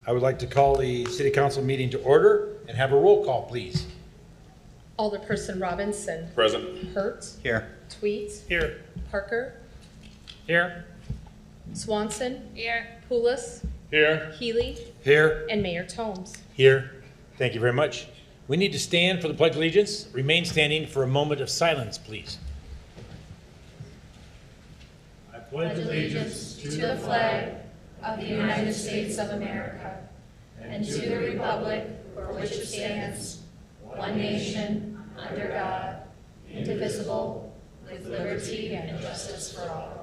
I would like to call the City Council meeting to order and have a roll call, please. Alderperson Robinson. Present. Hurt. Here. Tweets. Here. Parker. Here. Swanson. Here. Poulos. Here. Healy. Here. And Mayor Tomes. Here. Thank you very much. We need to stand for the Pledge of Allegiance. Remain standing for a moment of silence, please. I pledge allegiance to the flag of the United States of America and to the republic for which it stands, one nation, under God, indivisible, with liberty and justice for all.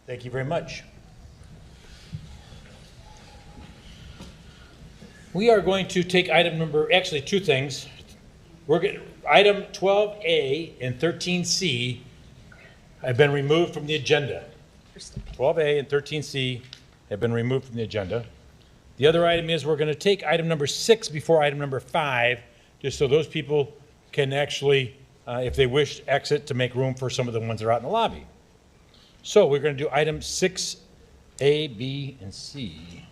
Thank you very much. We are going to take item number, actually two things. Item 12A and 13C have been removed from the agenda. 12A and 13C have been removed from the agenda. The other item is we're going to take item number 6 before item number 5, just so those people can actually, if they wish, exit to make room for some of the ones that are out in the lobby. So we're going to do items 6A, B, and C.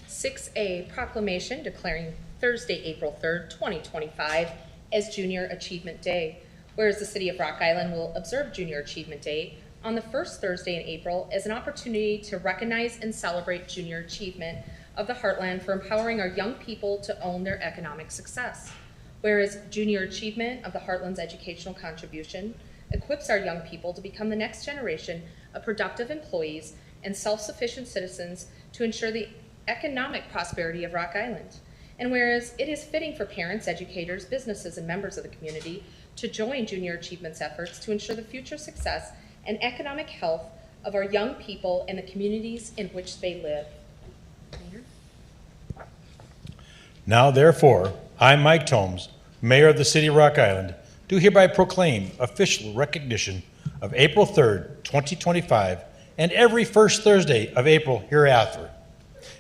6A, proclamation declaring Thursday, April 3rd, 2025 as Junior Achievement Day. Whereas the City of Rock Island will observe Junior Achievement Day on the first Thursday in April as an opportunity to recognize and celebrate junior achievement of the Heartland for empowering our young people to own their economic success. Whereas Junior Achievement of the Heartland's educational contribution equips our young people to become the next generation of productive employees and self-sufficient citizens to ensure the economic prosperity of Rock Island. And whereas it is fitting for parents, educators, businesses, and members of the community to join Junior Achievement's efforts to ensure the future success and economic health of our young people and the communities in which they live. Now, therefore, I, Mike Tomes, Mayor of the City of Rock Island, do hereby proclaim official recognition of April 3rd, 2025, and every first Thursday of April hereafter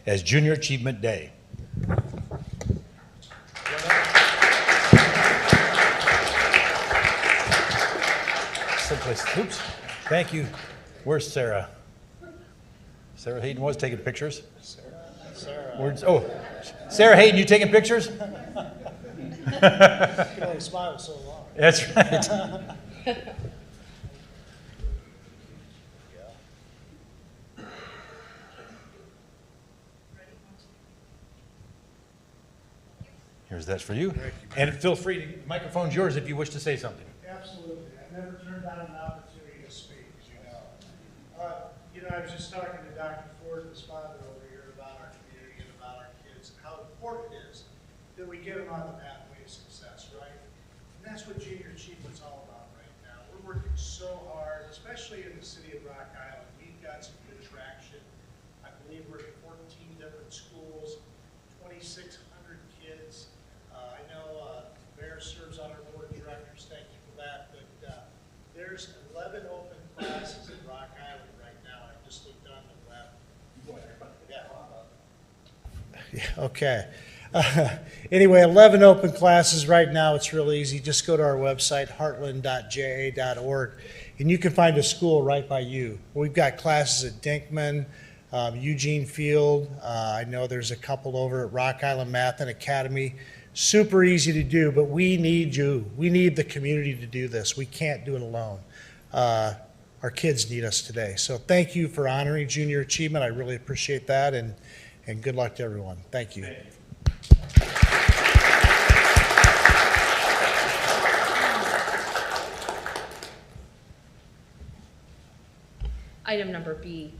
as Junior Achievement Day. Someplace, oops, thank you. Where's Sarah? Sarah Hayden was taking pictures. Oh, Sarah Hayden, you taking pictures? You can only smile so long. That's right. Here's that for you. And feel free, the microphone's yours if you wish to say something. Absolutely. I never turned down an opportunity to speak, as you know. I was just talking to Dr. Ford, his father over here, about our community and about our kids and how important it is that we get them on the pathway to success, right? And that's what Junior Achievement's all about right now. We're working so hard, especially in the City of Rock Island. We've got some good traction. I believe we're in 14 different schools, 2,600 kids. I know the mayor serves on our board of directors. Thank you for that. But there's 11 open classes in Rock Island right now. I just looked on the web. Yeah. Okay. Anyway, 11 open classes right now. It's real easy. Just go to our website, heartland.ja.org, and you can find a school right by you. We've got classes at Dinkman, Eugene Field. I know there's a couple over at Rock Island Math and Academy. Super easy to do, but we need you. We need the community to do this. We can't do it alone. Our kids need us today. So thank you for honoring Junior Achievement. I really appreciate that, and good luck to everyone. Thank you. Item number B,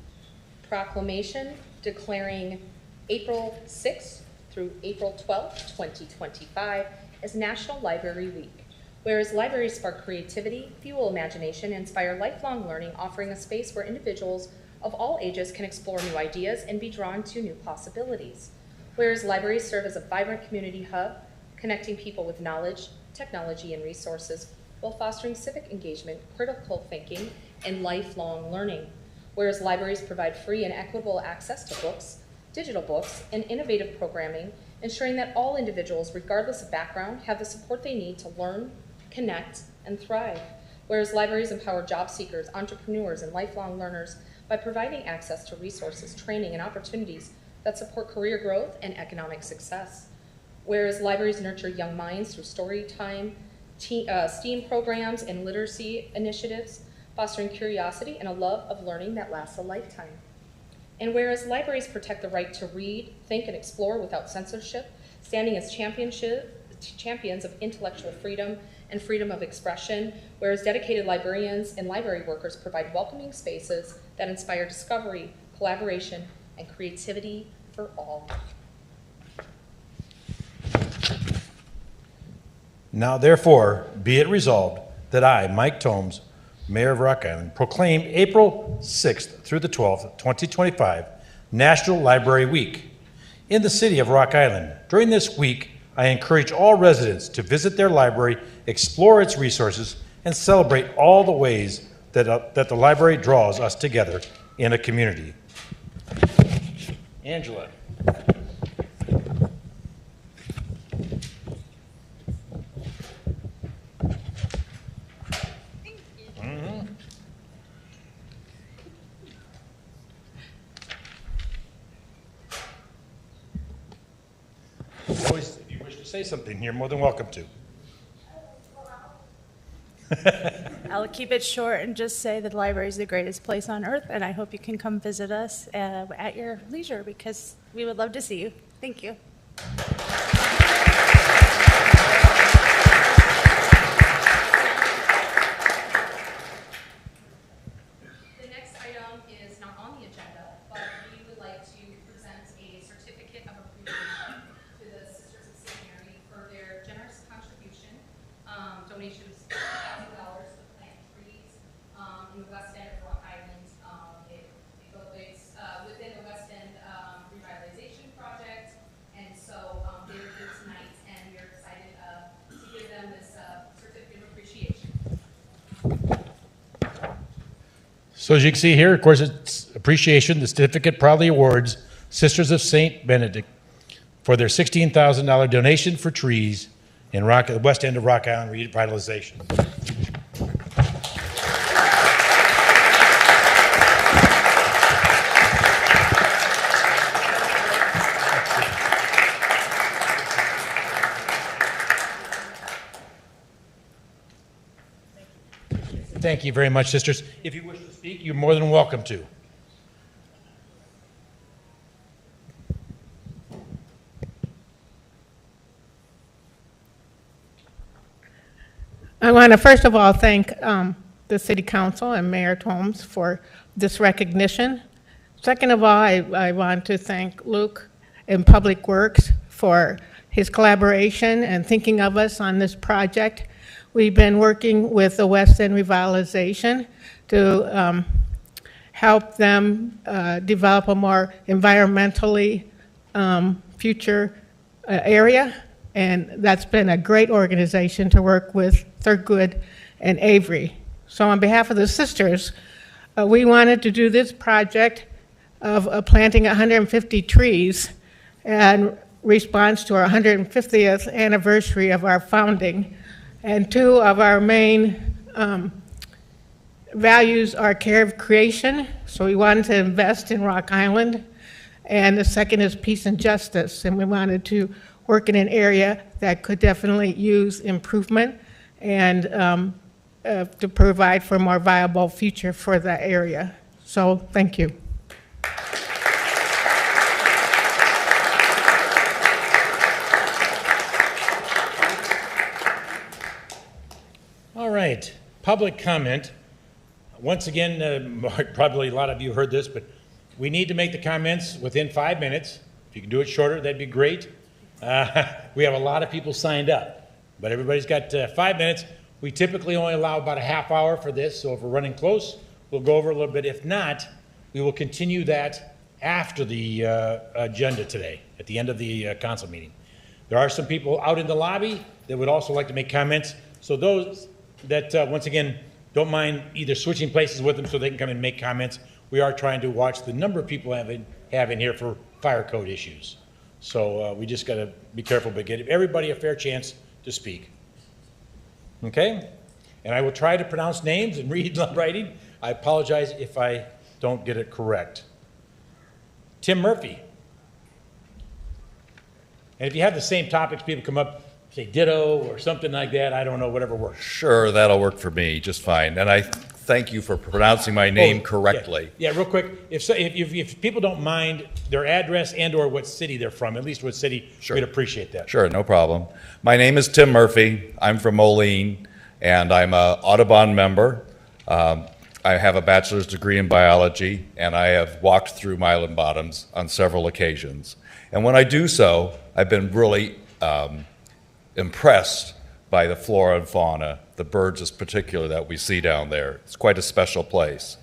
proclamation declaring April 6th through April 12th, 2025 as National Library Week. Whereas libraries spark creativity, fuel imagination, and inspire lifelong learning, offering a space where individuals of all ages can explore new ideas and be drawn to new possibilities. Whereas libraries serve as a vibrant community hub, connecting people with knowledge, technology, and resources, while fostering civic engagement, critical thinking, and lifelong learning. Whereas libraries provide free and equitable access to books, digital books, and innovative programming, ensuring that all individuals, regardless of background, have the support they need to learn, connect, and thrive. Whereas libraries empower job seekers, entrepreneurs, and lifelong learners by providing access to resources, training, and opportunities that support career growth and economic success. Whereas libraries nurture young minds through story time, STEAM programs, and literacy initiatives, fostering curiosity and a love of learning that lasts a lifetime. And whereas libraries protect the right to read, think, and explore without censorship, standing as champions of intellectual freedom and freedom of expression, whereas dedicated librarians and library workers provide welcoming spaces that inspire discovery, collaboration, and creativity for all. Now therefore, be it resolved that I, Mike Tomes, Mayor of Rock Island, proclaim April 6th through the 12th, 2025, National Library Week in the city of Rock Island. During this week, I encourage all residents to visit their library, explore its resources, and celebrate all the ways that the library draws us together in a community. Angela. Always, if you wish to say something, you're more than welcome to. I'll keep it short and just say that the library is the greatest place on earth, and I hope you can come visit us at your leisure because we would love to see you. Thank you. The next item is not on the agenda, but we would like to present a certificate of appreciation to the Sisters of St. Mary for their generous contribution, donations of $1,000 to plant trees in the west end of Rock Island. It's within the West End revitalization project, and so they were here tonight, and we're excited to give them this certificate of appreciation. So as you can see here, of course, it's appreciation. The certificate proudly awards Sisters of St. Benedict for their $16,000 donation for trees in the west end of Rock Island revitalization. Thank you very much, sisters. If you wish to speak, you're more than welcome to. I want to first of all thank the City Council and Mayor Tomes for this recognition. Second of all, I want to thank Luke in Public Works for his collaboration and thinking of us on this project. We've been working with the West End Revitalization to help them develop a more environmentally future area, and that's been a great organization to work with Thurgood and Avery. So on behalf of the sisters, we wanted to do this project of planting 150 trees in response to our 150th anniversary of our founding. And two of our main values are care of creation, so we wanted to invest in Rock Island, and the second is peace and justice, and we wanted to work in an area that could definitely use improvement and to provide for a more viable future for that area. So thank you. All right, public comment. Once again, probably a lot of you heard this, but we need to make the comments within 5 minutes. If you can do it shorter, that'd be great. We have a lot of people signed up, but everybody's got 5 minutes. We typically only allow about a half hour for this, so if we're running close, we'll go over a little bit. If not, we will continue that after the agenda today, at the end of the council meeting. There are some people out in the lobby that would also like to make comments. So those that, once again, don't mind either switching places with them so they can come and make comments. We are trying to watch the number of people have in here for fire code issues. So we just got to be careful, but give everybody a fair chance to speak. Okay? And I will try to pronounce names and read writing. I apologize if I don't get it correct. Tim Murphy. And if you have the same topics, people come up, say ditto or something like that, I don't know, whatever works. Sure, that'll work for me just fine. And I thank you for pronouncing my name correctly. Yeah, real quick, if people don't mind their address and or what city they're from, at least what city, Sure. we'd appreciate that. Sure, no problem. My name is Tim Murphy. I'm from Moline, and I'm an Audubon member. I have a bachelor's degree in biology, and I have walked through Milan Bottoms on several occasions. And when I do so, I've been really impressed by the flora and fauna, the birds in particular that we see down there. It's quite a special place.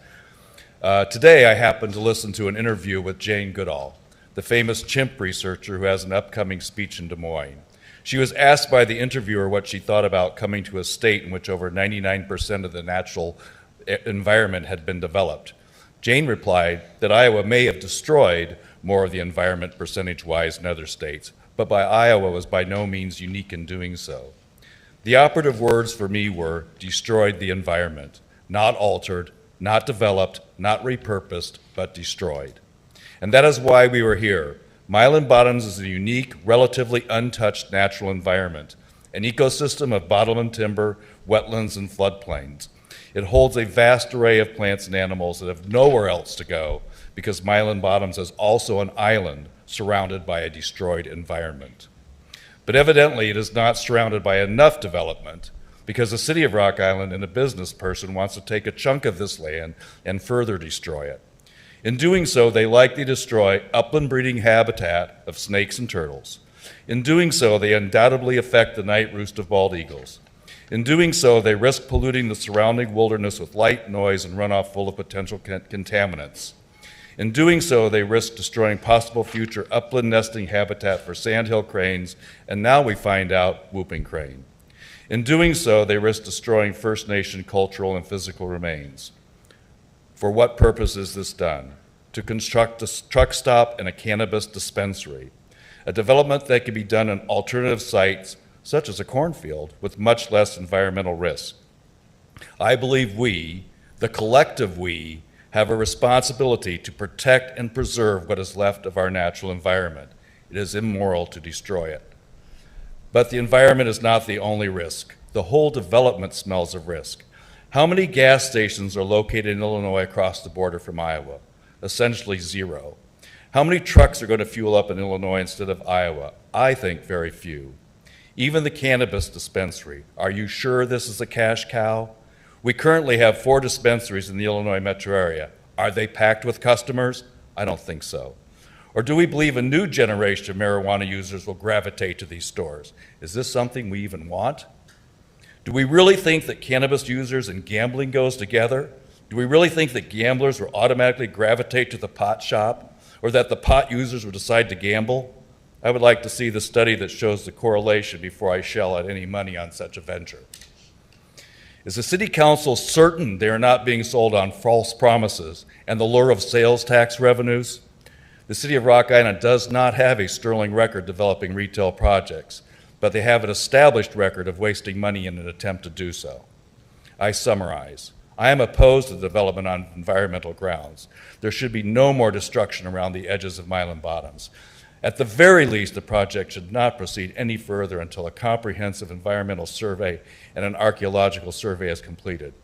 Today I happened to listen to an interview with Jane Goodall, the famous chimp researcher who has an upcoming speech in Des Moines. She was asked by the interviewer what she thought about coming to a state in which over 99% of the natural environment had been developed. Jane replied that Iowa may have destroyed more of the environment percentage-wise than other states, but Iowa was by no means unique in doing so. The operative words for me were destroyed the environment, not altered, not developed, not repurposed, but destroyed. And that is why we were here. Milan Bottoms is a unique, relatively untouched natural environment, an ecosystem of bottomland timber, wetlands, and floodplains. It holds a vast array of plants and animals that have nowhere else to go because Milan Bottoms is also an island surrounded by a destroyed environment. But evidently it is not surrounded by enough development because the city of Rock Island and a business person wants to take a chunk of this land and further destroy it. In doing so, they likely destroy upland breeding habitat of snakes and turtles. In doing so, they undoubtedly affect the night roost of bald eagles. In doing so, they risk polluting the surrounding wilderness with light, noise, and runoff full of potential contaminants. In doing so, they risk destroying possible future upland nesting habitat for sandhill cranes, and now we find out whooping crane. In doing so, they risk destroying First Nation cultural and physical remains. For what purpose is this done? To construct a truck stop and a cannabis dispensary, a development that can be done on alternative sites such as a cornfield, with much less environmental risk. I believe we, the collective we, have a responsibility to protect and preserve what is left of our natural environment. It is immoral to destroy it. But the environment is not the only risk. The whole development smells of risk. How many gas stations are located in Illinois across the border from Iowa? Essentially zero. How many trucks are going to fuel up in Illinois instead of Iowa? I think very few. Even the cannabis dispensary. Are you sure this is a cash cow? We currently have 4 dispensaries in the Illinois metro area. Are they packed with customers? I don't think so. Or do we believe a new generation of marijuana users will gravitate to these stores? Is this something we even want? Do we really think that cannabis users and gambling goes together? Do we really think that gamblers will automatically gravitate to the pot shop, or that the pot users will decide to gamble? I would like to see the study that shows the correlation before I shell out any money on such a venture. Is the City Council certain they are not being sold on false promises and the lure of sales tax revenues? The City of Rock Island does not have a sterling record developing retail projects, but they have an established record of wasting money in an attempt to do so. I summarize. I am opposed to development on environmental grounds. There should be no more destruction around the edges of Milan Bottoms. At the very least, the project should not proceed any further until a comprehensive environmental survey and an archaeological survey is completed.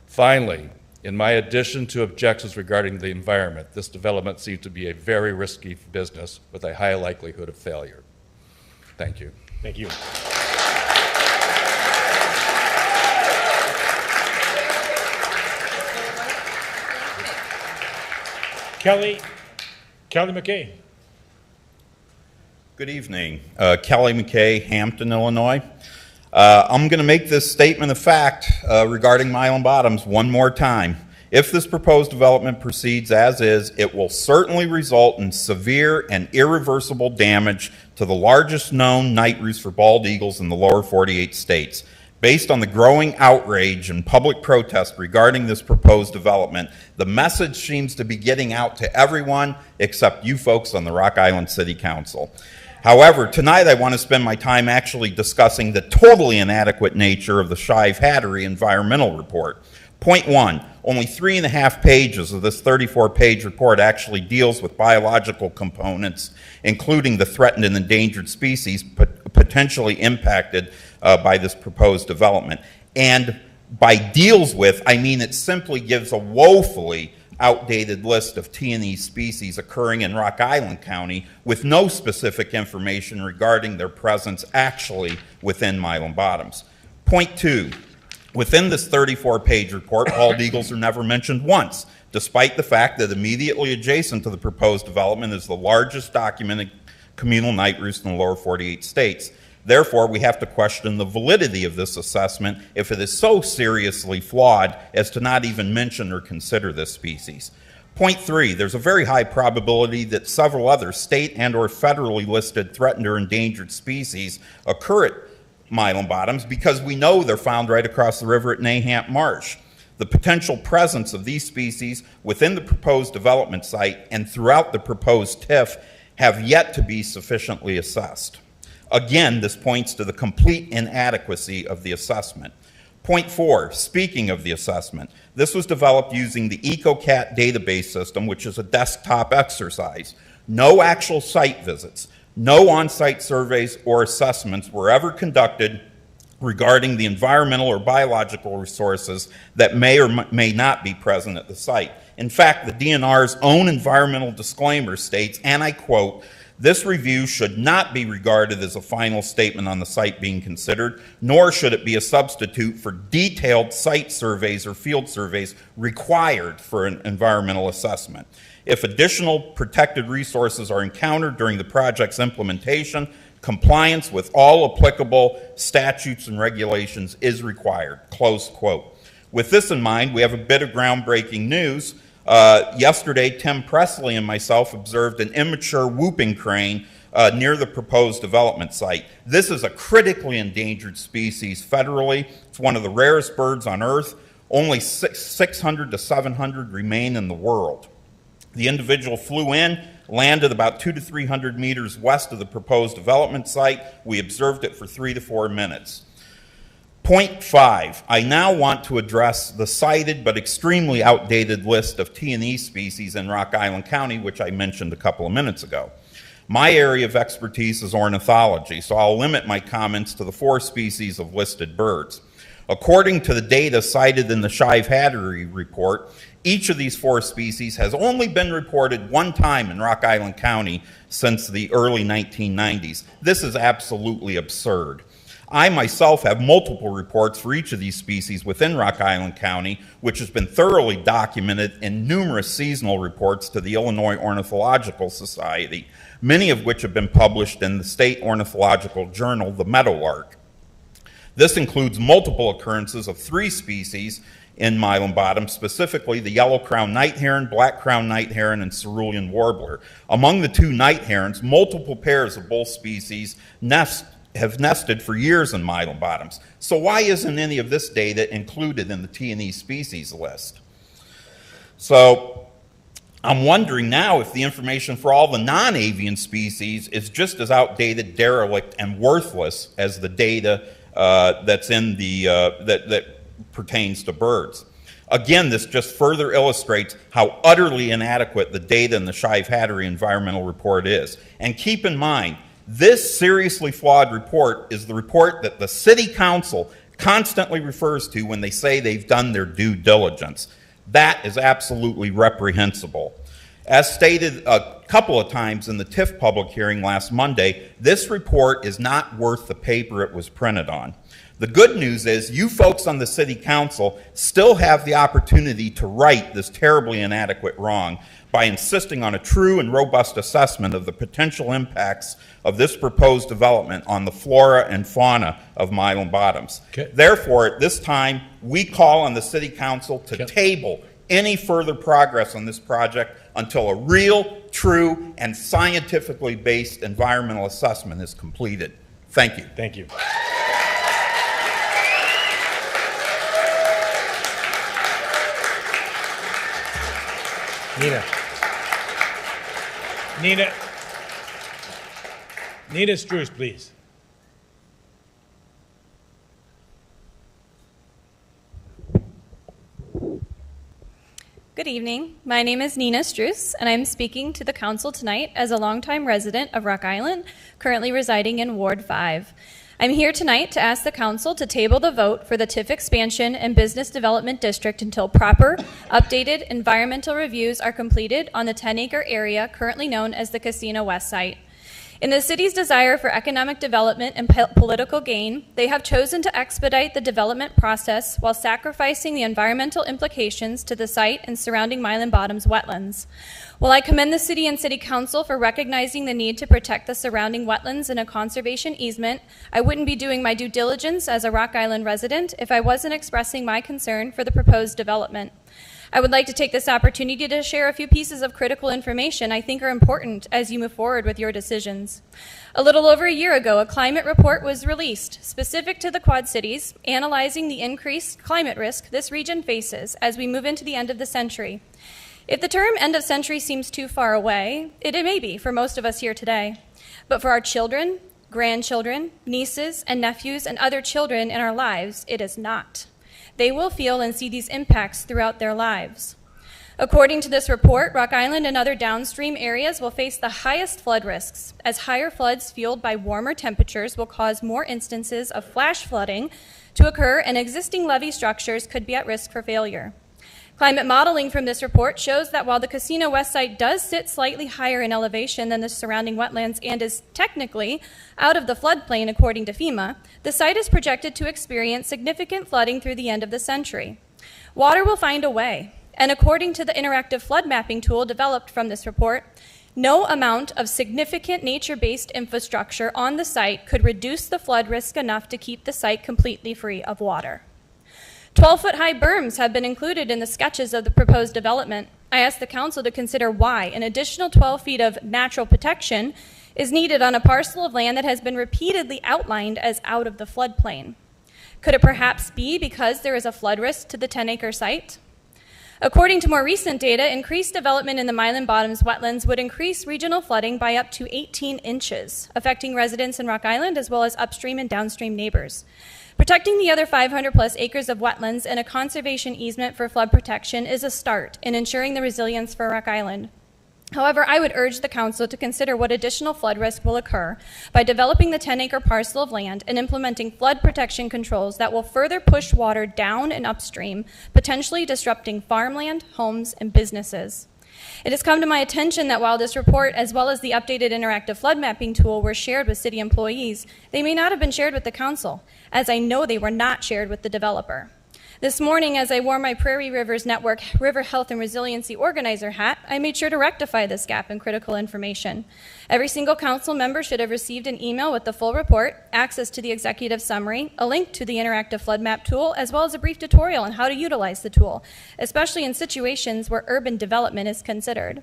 Finally, in my addition to objections regarding the environment, this development seems to be a very risky business with a high likelihood of failure. Thank you. Thank you. Kelly McKay. Good evening. Kelly McKay, Hampton, Illinois. I'm going to make this statement of fact regarding Milan Bottoms one more time. If this proposed development proceeds as is, it will certainly result in severe and irreversible damage to the largest known night roost for bald eagles in the lower 48 states. Based on the growing outrage and public protest regarding this proposed development, the message seems to be getting out to everyone except you folks on the Rock Island City Council. However, tonight I want to spend my time actually discussing the totally inadequate nature of the Shive-Hattery environmental report. Point one, only 3.5 pages of this 34-page report actually deals with biological components, including the threatened and endangered species potentially impacted by this proposed development. And by deals with, I mean it simply gives a woefully outdated list of T&E species occurring in Rock Island County with no specific information regarding their presence actually within Milam Bottoms. Point two, within this 34-page report, bald eagles are never mentioned once, despite the fact that immediately adjacent to the proposed development is the largest documented communal night roost in the lower 48 states. Therefore, we have to question the validity of this assessment if it is so seriously flawed as to not even mention or consider this species. Point three, there's a very high probability that several other state and or federally listed threatened or endangered species occur at Milam Bottoms because we know they're found right across the river at Nahant Marsh. The potential presence of these species within the proposed development site and throughout the proposed TIF have yet to be sufficiently assessed. Again, this points to the complete inadequacy of the assessment. Point four, speaking of the assessment, this was developed using the EcoCat database system, which is a desktop exercise. No actual site visits, no on-site surveys or assessments were ever conducted regarding the environmental or biological resources that may or may not be present at the site. In fact, the DNR's own environmental disclaimer states, and I quote, "This review should not be regarded as a final statement on the site being considered, nor should it be a substitute for detailed site surveys or field surveys required for an environmental assessment. If additional protected resources are encountered during the project's implementation, compliance with all applicable statutes and regulations is required," close quote. With this in mind, we have a bit of groundbreaking news. Yesterday, Tim Presley and myself observed an immature whooping crane near the proposed development site. This is a critically endangered species federally. It's one of the rarest birds on Earth. Only 600 to 700 remain in the world. The individual flew in, landed about 200 to 300 meters west of the proposed development site. We observed it for 3 to 4 minutes. Point five, I now want to address the cited but extremely outdated list of T&E species in Rock Island County, which I mentioned a couple of minutes ago. My area of expertise is ornithology, so I'll limit my comments to the 4 species of listed birds. According to the data cited in the Shive-Hattery report, each of these 4 species has only been reported one time in Rock Island County since the early 1990s. This is absolutely absurd. I myself have multiple reports for each of these species within Rock Island County, which has been thoroughly documented in numerous seasonal reports to the Illinois Ornithological Society, many of which have been published in the state ornithological journal, the Meadowlark. This includes multiple occurrences of 3 species in Milam Bottom, specifically the yellow-crowned night heron, black-crowned night heron, and cerulean warbler. Among the 2 night herons, multiple pairs of both species have nested for years in Milam Bottoms. So why isn't any of this data included in the T&E species list? So I'm wondering now if the information for all the non-avian species is just as outdated, derelict, and worthless as the data that's in the that pertains to birds. Again, this just further illustrates how utterly inadequate the data in the Shive-Hattery environmental report is. And keep in mind, this seriously flawed report is the report that the City Council constantly refers to when they say they've done their due diligence. That is absolutely reprehensible. As stated a couple of times in the TIF public hearing last Monday, this report is not worth the paper it was printed on. The good news is you folks on the City Council still have the opportunity to right this terribly inadequate wrong by insisting on a true and robust assessment of the potential impacts of this proposed development on the flora and fauna of Milam Bottoms. Okay. Therefore, at this time, we call on the City Council to table any further progress on this project until a real, true, and scientifically based environmental assessment is completed. Thank you. Thank you. Nina. Nina Struce, please. Good evening. My name is Nina Struce, and I'm speaking to the council tonight as a longtime resident of Rock Island, currently residing in Ward 5. I'm here tonight to ask the council to table the vote for the TIF expansion and business development district until proper, updated environmental reviews are completed on the 10-acre area currently known as the Casino West site. In the city's desire for economic development and political gain, they have chosen to expedite the development process while sacrificing the environmental implications to the site and surrounding Mylan Bottoms wetlands. While I commend the city and city council for recognizing the need to protect the surrounding wetlands in a conservation easement, I wouldn't be doing my due diligence as a Rock Island resident if I wasn't expressing my concern for the proposed development. I would like to take this opportunity to share a few pieces of critical information I think are important as you move forward with your decisions. A little over a year ago, a climate report was released specific to the Quad Cities, analyzing the increased climate risk this region faces as we move into the end of the century. If the term end of century seems too far away, it may be for most of us here today. But for our children, grandchildren, nieces, and nephews, and other children in our lives, it is not. They will feel and see these impacts throughout their lives. According to this report, Rock Island and other downstream areas will face the highest flood risks, as higher floods fueled by warmer temperatures will cause more instances of flash flooding to occur, and existing levee structures could be at risk for failure. Climate modeling from this report shows that while the Casino West site does sit slightly higher in elevation than the surrounding wetlands and is technically out of the floodplain according to FEMA, the site is projected to experience significant flooding through the end of the century. Water will find a way, and according to the interactive flood mapping tool developed from this report, no amount of significant nature-based infrastructure on the site could reduce the flood risk enough to keep the site completely free of water. 12-foot-high berms have been included in the sketches of the proposed development. I ask the council to consider why an additional 12 feet of natural protection is needed on a parcel of land that has been repeatedly outlined as out of the floodplain. Could it perhaps be because there is a flood risk to the 10-acre site? According to more recent data, increased development in the Mylan Bottoms wetlands would increase regional flooding by up to 18 inches, affecting residents in Rock Island as well as upstream and downstream neighbors. Protecting the other 500 plus acres of wetlands and a conservation easement for flood protection is a start in ensuring the resilience for Rock Island. However, I would urge the council to consider what additional flood risk will occur by developing the 10-acre parcel of land and implementing flood protection controls that will further push water down and upstream, potentially disrupting farmland, homes, and businesses. It has come to my attention that while this report, as well as the updated interactive flood mapping tool, were shared with city employees, they may not have been shared with the council, as I know they were not shared with the developer. This morning, as I wore my Prairie Rivers Network River Health and Resiliency Organizer hat, I made sure to rectify this gap in critical information. Every single council member should have received an email with the full report, access to the executive summary, a link to the interactive flood map tool, as well as a brief tutorial on how to utilize the tool, especially in situations where urban development is considered.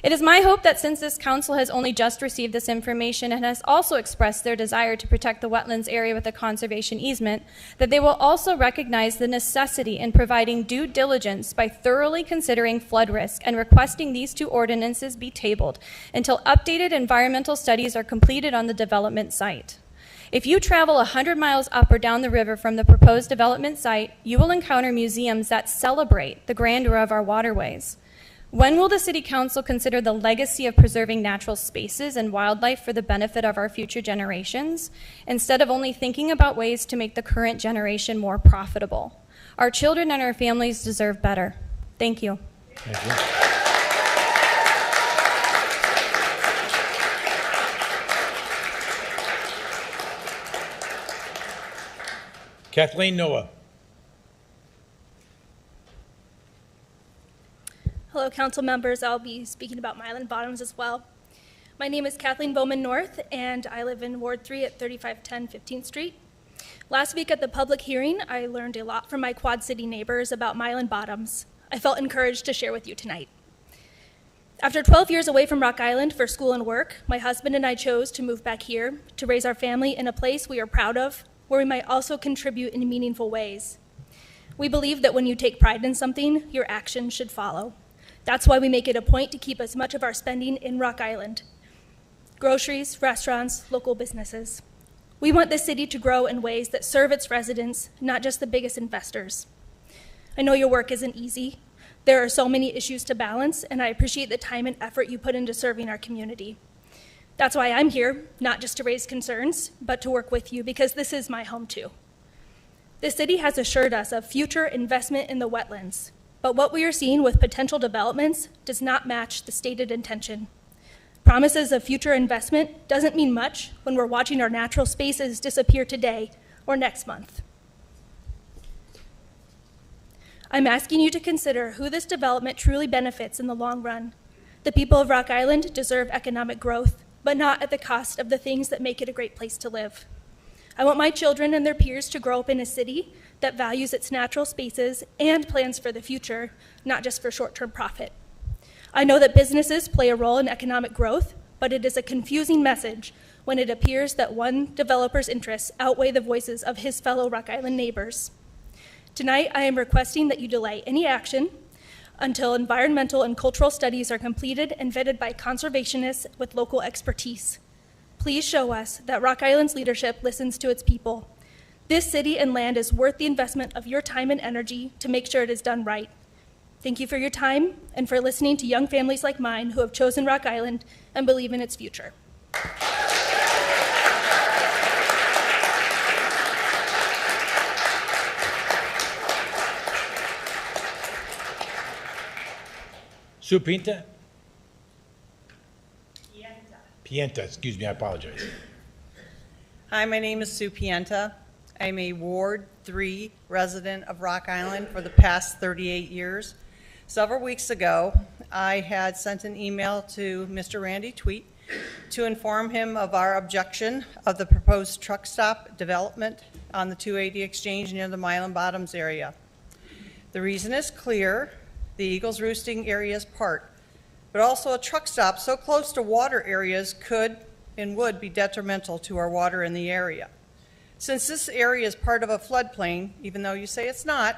It is my hope that since this council has only just received this information and has also expressed their desire to protect the wetlands area with a conservation easement, that they will also recognize the necessity in providing due diligence by thoroughly considering flood risk and requesting these two ordinances be tabled until updated environmental studies are completed on the development site. If you travel 100 miles up or down the river from the proposed development site, you will encounter museums that celebrate the grandeur of our waterways. When will the City Council consider the legacy of preserving natural spaces and wildlife for the benefit of our future generations, instead of only thinking about ways to make the current generation more profitable? Our children and our families deserve better. Thank you. Thank you. Kathleen Noah. Hello, council members. I'll be speaking about Mylan Bottoms as well. My name is Kathleen Bowman North, and I live in Ward 3 at 3510 15th Street. Last week at the public hearing, I learned a lot from my Quad City neighbors about Mylan Bottoms. I felt encouraged to share with you tonight. After 12 years away from Rock Island for school and work, my husband and I chose to move back here to raise our family in a place we are proud of, where we might also contribute in meaningful ways. We believe that when you take pride in something, your actions should follow. That's why we make it a point to keep as much of our spending in Rock Island. Groceries, restaurants, local businesses. We want the city to grow in ways that serve its residents, not just the biggest investors. I know your work isn't easy. There are so many issues to balance, and I appreciate the time and effort you put into serving our community. That's why I'm here, not just to raise concerns, but to work with you, because this is my home too. The city has assured us of future investment in the wetlands, but what we are seeing with potential developments does not match the stated intention. Promises of future investment doesn't mean much when we're watching our natural spaces disappear today or next month. I'm asking you to consider who this development truly benefits in the long run. The people of Rock Island deserve economic growth, but not at the cost of the things that make it a great place to live. I want my children and their peers to grow up in a city that values its natural spaces and plans for the future, not just for short-term profit. I know that businesses play a role in economic growth, but it is a confusing message when it appears that one developer's interests outweigh the voices of his fellow Rock Island neighbors. Tonight, I am requesting that you delay any action until environmental and cultural studies are completed and vetted by conservationists with local expertise. Please show us that Rock Island's leadership listens to its people. This city and land is worth the investment of your time and energy to make sure it is done right. Thank you for your time and for listening to young families like mine who have chosen Rock Island and believe in its future. Sue Pienta? Pienta, excuse me, I apologize. Hi, my name is Sue Pienta. I'm a Ward 3 resident of Rock Island for the past 38 years. Several weeks ago, I had sent an email to Mr. Randy Tweet to inform him of our objection of the proposed truck stop development on the 280 exchange near the Milan Bottoms area. The reason is clear. The eagles roosting area is part, but also a truck stop so close to water areas could and would be detrimental to our water in the area. Since this area is part of a floodplain, even though you say it's not,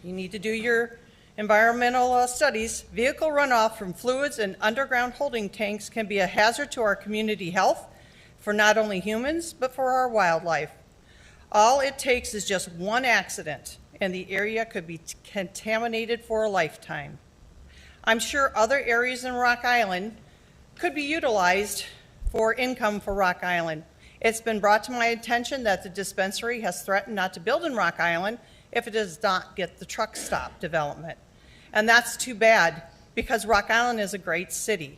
you need to do your environmental studies. Vehicle runoff from fluids and underground holding tanks can be a hazard to our community health for not only humans, but for our wildlife. All it takes is just one accident, and the area could be contaminated for a lifetime. I'm sure other areas in Rock Island could be utilized for income for Rock Island. It's been brought to my attention that the dispensary has threatened not to build in Rock Island if it does not get the truck stop development. And that's too bad, because Rock Island is a great city.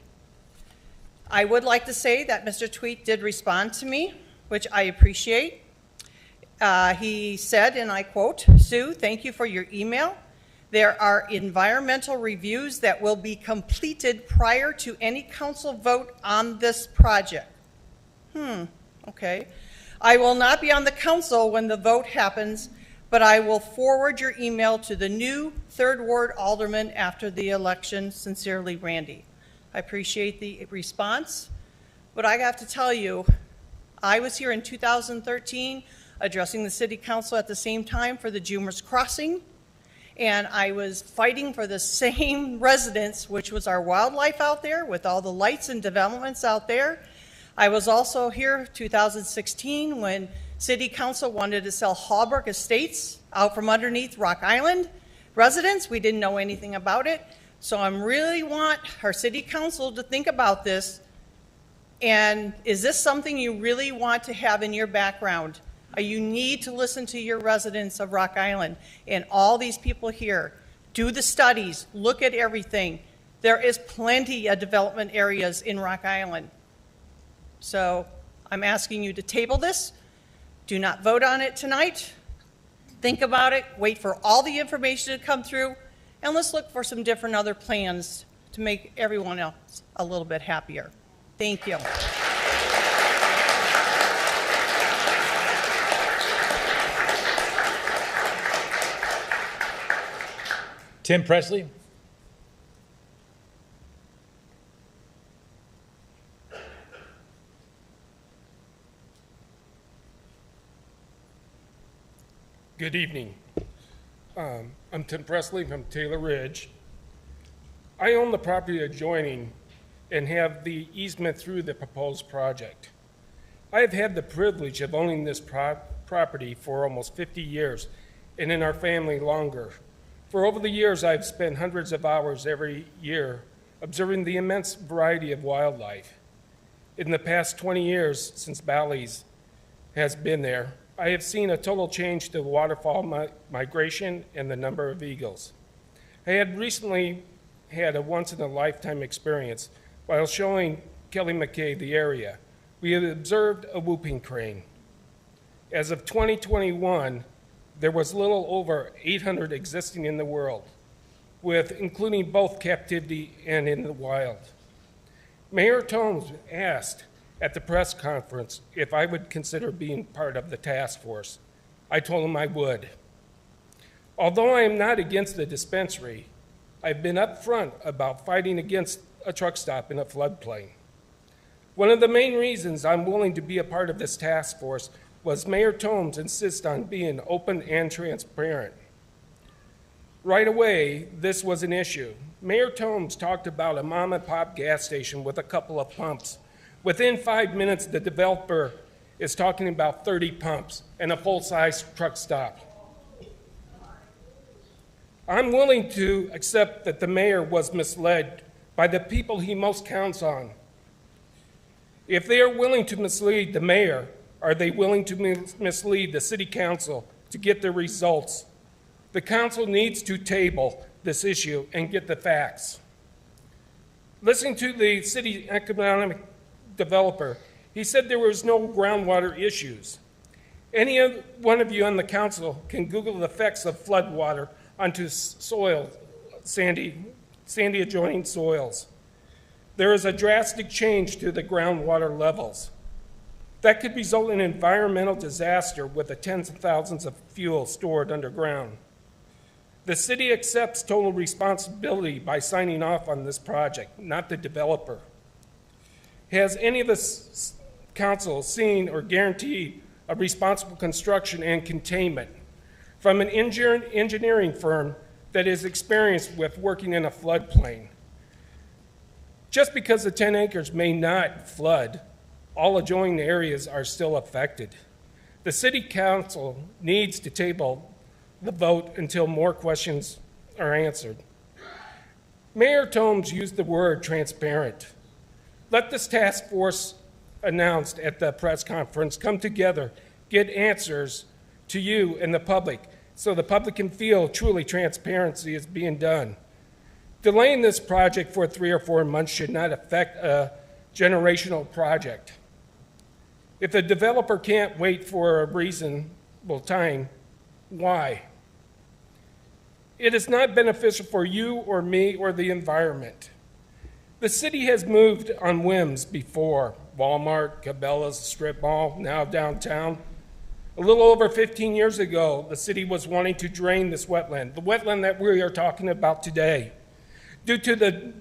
I would like to say that Mr. Tweet did respond to me, which I appreciate. He said, and I quote, "Sue, thank you for your email. There are environmental reviews that will be completed prior to any council vote on this project." Okay. "I will not be on the council when the vote happens, but I will forward your email to the new 3rd Ward Alderman after the election. Sincerely, Randy." I appreciate the response, but I have to tell you, I was here in 2013 addressing the city council at the same time for the Jumers Crossing, and I was fighting for the same residents, which was our wildlife out there with all the lights and developments out there. I was also here 2016 when city council wanted to sell Hallbrook Estates out from underneath Rock Island residents. We didn't know anything about it. So I really want our city council to think about this. And is this something you really want to have in your background? You need to listen to your residents of Rock Island and all these people here. Do the studies, look at everything. There is plenty of development areas in Rock Island. So I'm asking you to table this. Do not vote on it tonight. Think about it, wait for all the information to come through, and let's look for some different other plans to make everyone else a little bit happier. Thank you. Tim Presley? Good evening. I'm Tim Presley from Taylor Ridge. I own the property adjoining and have the easement through the proposed project. I have had the privilege of owning this property for almost 50 years, and in our family longer. For over the years, I've spent hundreds of hours every year observing the immense variety of wildlife. In the past 20 years, since Bally's has been there, I have seen a total change to waterfowl migration and the number of eagles. I had recently had a once-in-a-lifetime experience while showing Kelly McKay the area. We had observed a whooping crane. As of 2021, there was little over 800 existing in the world, with including both captivity and in the wild. Mayor Tomes asked at the press conference if I would consider being part of the task force. I told him I would. Although I am not against the dispensary, I've been upfront about fighting against a truck stop in a floodplain. One of the main reasons I'm willing to be a part of this task force was Mayor Tomes insist on being open and transparent. Right away, this was an issue. Mayor Tomes talked about a mom-and-pop gas station with a couple of pumps. Within 5 minutes, the developer is talking about 30 pumps and a full-size truck stop. I'm willing to accept that the mayor was misled by the people he most counts on. If they are willing to mislead the mayor, are they willing to mislead the city council to get their results? The council needs to table this issue and get the facts. Listening to the city economic developer, he said there was no groundwater issues. Any one of you on the council can Google the effects of floodwater onto soil, sandy adjoining soils. There is a drastic change to the groundwater levels. That could result in environmental disaster with the tens of thousands of fuel stored underground. The city accepts total responsibility by signing off on this project, not the developer. Has any of the council seen or guaranteed a responsible construction and containment from an engineering firm that is experienced with working in a floodplain? Just because the 10 acres may not flood, all adjoining areas are still affected. The city council needs to table the vote until more questions are answered. Mayor Tomes used the word transparent. Let this task force announced at the press conference come together, get answers to you and the public so the public can feel truly transparency is being done. Delaying this project for 3 or 4 months should not affect a generational project. If the developer can't wait for a reasonable time, why? It is not beneficial for you or me or the environment. The city has moved on whims before. Walmart, Cabela's, strip mall, now downtown. A little over 15 years ago, the city was wanting to drain this wetland, the wetland that we are talking about today. Due to the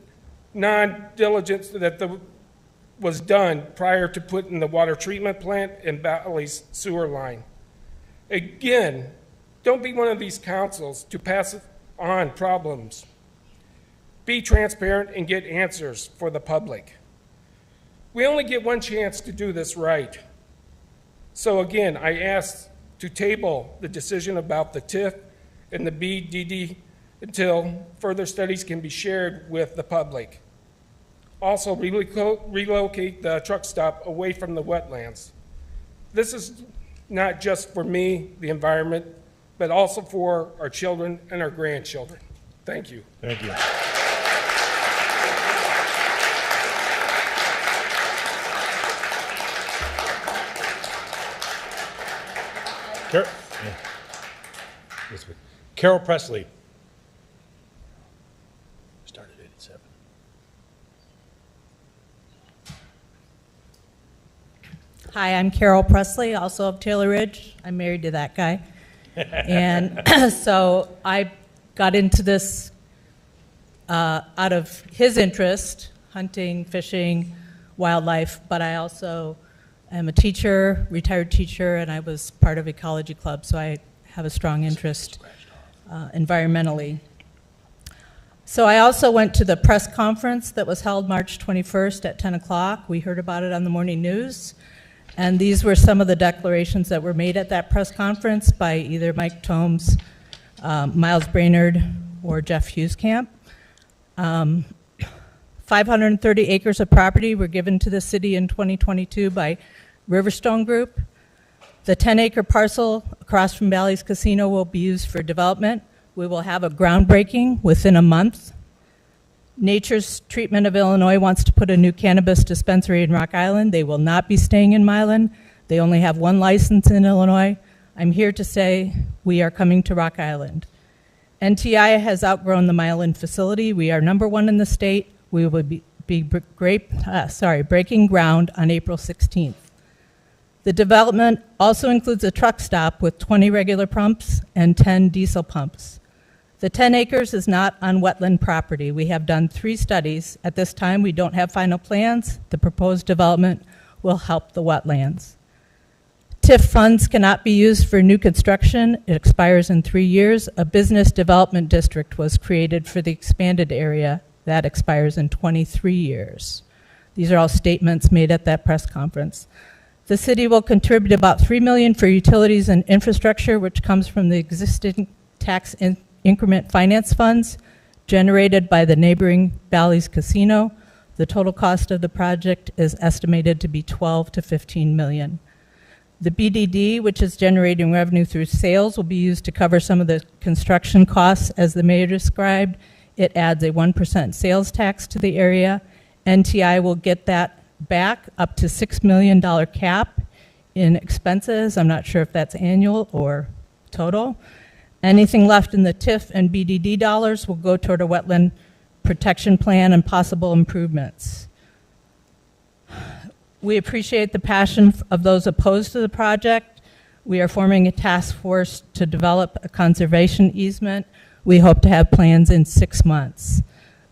non-diligence that was done prior to putting the water treatment plant and Bally's sewer line. Again, don't be one of these councils to pass on problems. Be transparent and get answers for the public. We only get one chance to do this right. So again, I ask to table the decision about the TIF and the BDD until further studies can be shared with the public. Also, relocate the truck stop away from the wetlands. This is not just for me, the environment, but also for our children and our grandchildren. Thank you. Thank you. Carol Presley. Started at 7. Hi, I'm Carol Presley, also of Taylor Ridge. I'm married to that guy. And so I got into this out of his interest, hunting, fishing, wildlife, but I also am a teacher, retired teacher, and I was part of Ecology Club, so I have a strong interest environmentally. So I also went to the press conference that was held March 21st at 10 o'clock. We heard about it on the morning news. And these were some of the declarations that were made at that press conference by either Mike Tomes, Miles Brainerd, or Jeff Hughescamp. 530 acres of property were given to the city in 2022 by Riverstone Group. The 10-acre parcel across from Bally's Casino will be used for development. We will have a groundbreaking within a month. Nature's Treatment of Illinois wants to put a new cannabis dispensary in Rock Island. They will not be staying in Milan. They only have one license in Illinois. I'm here to say we are coming to Rock Island. NTI has outgrown the Milan facility. We are #1 in the state. We will be breaking ground on April 16th. The development also includes a truck stop with 20 regular pumps and 10 diesel pumps. The 10 acres is not on wetland property. We have done 3 studies. At this time, we don't have final plans. The proposed development will help the wetlands. TIF funds cannot be used for new construction. It expires in 3 years. A business development district was created for the expanded area. That expires in 23 years. These are all statements made at that press conference. The city will contribute about $3 million for utilities and infrastructure, which comes from the existing tax increment finance funds generated by the neighboring Bally's Casino. The total cost of the project is estimated to be $12 to $15 million. The BDD, which is generating revenue through sales, will be used to cover some of the construction costs, as the mayor described. It adds a 1% sales tax to the area. NTI will get that back up to $6 million cap in expenses. I'm not sure if that's annual or total. Anything left in the TIF and BDD dollars will go toward a wetland protection plan and possible improvements. We appreciate the passion of those opposed to the project. We are forming a task force to develop a conservation easement. We hope to have plans in 6 months.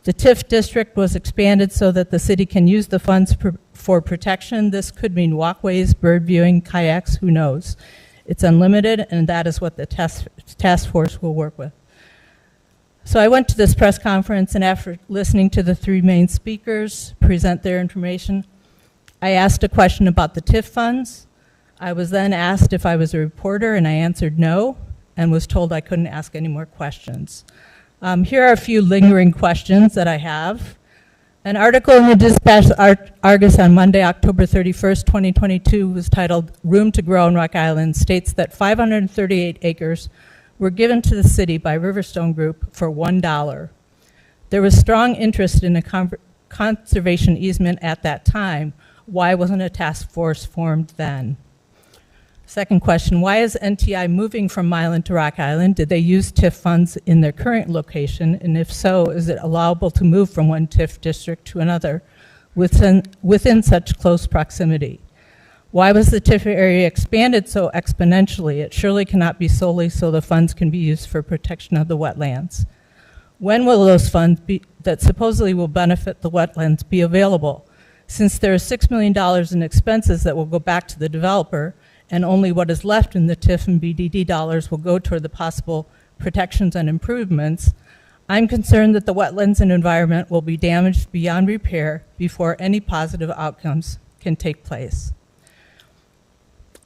The TIF district was expanded so that the city can use the funds for protection. This could mean walkways, bird viewing, kayaks, who knows. It's unlimited, and that is what the task force will work with. So I went to this press conference, and after listening to the 3 main speakers present their information, I asked a question about the TIF funds. I was then asked if I was a reporter, and I answered no, and was told I couldn't ask any more questions. Here are a few lingering questions that I have. An article in the Dispatch Argus on Monday, October 31st, 2022 was titled "Room to Grow in Rock Island," states that 538 acres were given to the city by Riverstone Group for $1. There was strong interest in a conservation easement at that time. Why wasn't a task force formed then? Second question, why is NTI moving from Milan to Rock Island? Did they use TIF funds in their current location? And if so, is it allowable to move from one TIF district to another within such close proximity? Why was the TIF area expanded so exponentially? It surely cannot be solely so the funds can be used for protection of the wetlands. When will those funds that supposedly will benefit the wetlands be available? Since there is $6 million in expenses that will go back to the developer, and only what is left in the TIF and BDD dollars will go toward the possible protections and improvements, I'm concerned that the wetlands and environment will be damaged beyond repair before any positive outcomes can take place.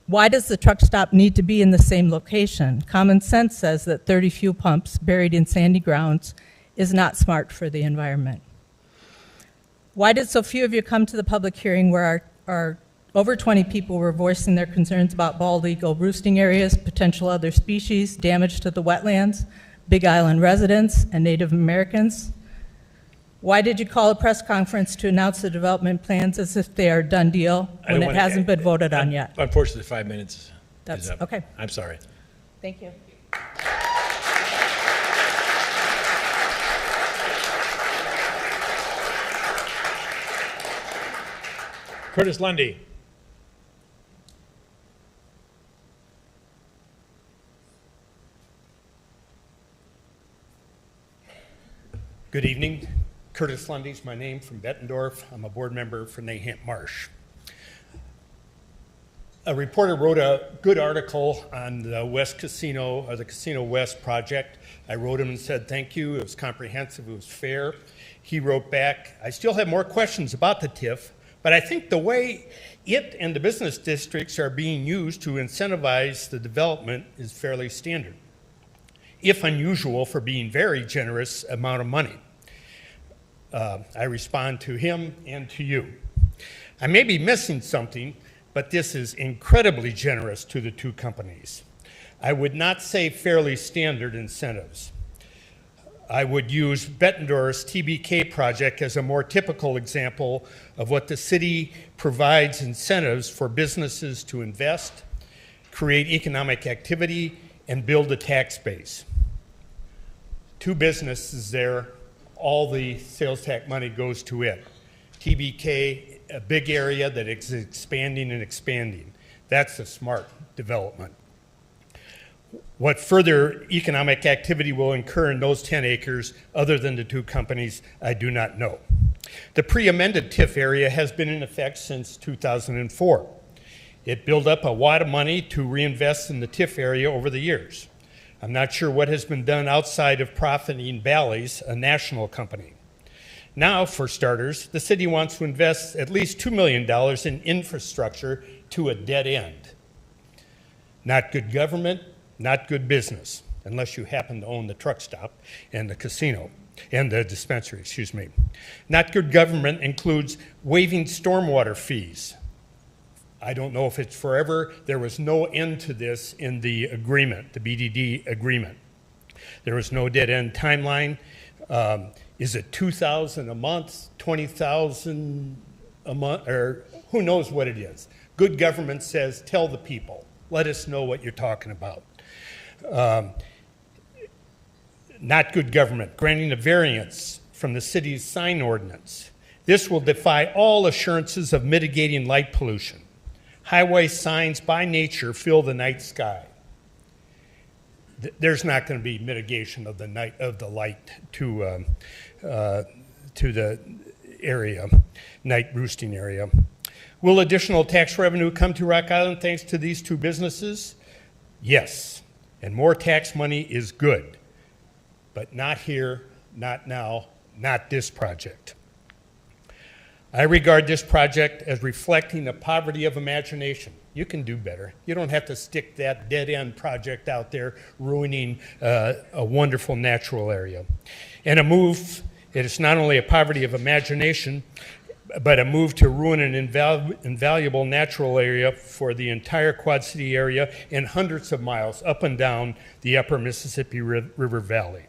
Why does the truck stop need to be in the same location? Common sense says that 30 fuel pumps buried in sandy grounds is not smart for the environment. Why did so few of you come to the public hearing where our over 20 people were voicing their concerns about bald eagle roosting areas, potential other species, damage to the wetlands, Big Island residents, and Native Americans? Why did you call a press conference to announce the development plans as if they are a done deal when it hasn't been voted on yet? Unfortunately, 5 minutes That's is up. okay. I'm sorry. Thank you. Curtis Lundy. Good evening. Curtis Lundy is my name, from Bettendorf. I'm a board member for Nahant Marsh. A reporter wrote a good article on the West Casino, or the Casino West project. I wrote him and said, thank you. It was comprehensive. It was fair. He wrote back, I still have more questions about the TIF, but I think the way it and the business districts are being used to incentivize the development is fairly standard, if unusual for being very generous amount of money. I respond to him and to you. I may be missing something, but this is incredibly generous to the two companies. I would not say fairly standard incentives. I would use Bettendorf's TBK project as a more typical example of what the city provides incentives for businesses to invest, create economic activity, and build a tax base. Two businesses there, all the sales tax money goes to it. TBK, a big area that is expanding and expanding. That's a smart development. What further economic activity will incur in those 10 acres other than the two companies, I do not know. The pre-amended TIF area has been in effect since 2004. It built up a wad of money to reinvest in the TIF area over the years. I'm not sure what has been done outside of profiting Bally's, a national company. Now, for starters, the city wants to invest at least $2 million in infrastructure to a dead end. Not good government, not good business, unless you happen to own the truck stop and the casino, and the dispensary, excuse me. Not good government includes waiving stormwater fees. I don't know if it's forever. There was no end to this in the agreement, the BDD agreement. There was no dead end timeline. Is it $2,000 a month, $20,000 a month, or who knows what it is? Good government says, tell the people. Let us know what you're talking about. Not good government, granting a variance from the city's sign ordinance. This will defy all assurances of mitigating light pollution. Highway signs by nature fill the night sky. There's not going to be mitigation of the light to the area, night roosting area. Will additional tax revenue come to Rock Island thanks to these two businesses? Yes, and more tax money is good, but not here, not now, not this project. I regard this project as reflecting the poverty of imagination. You can do better. You don't have to stick that dead-end project out there ruining a wonderful natural area. And a move, it is not only a poverty of imagination, but a move to ruin an invaluable natural area for the entire Quad City area and hundreds of miles up and down the upper Mississippi River Valley.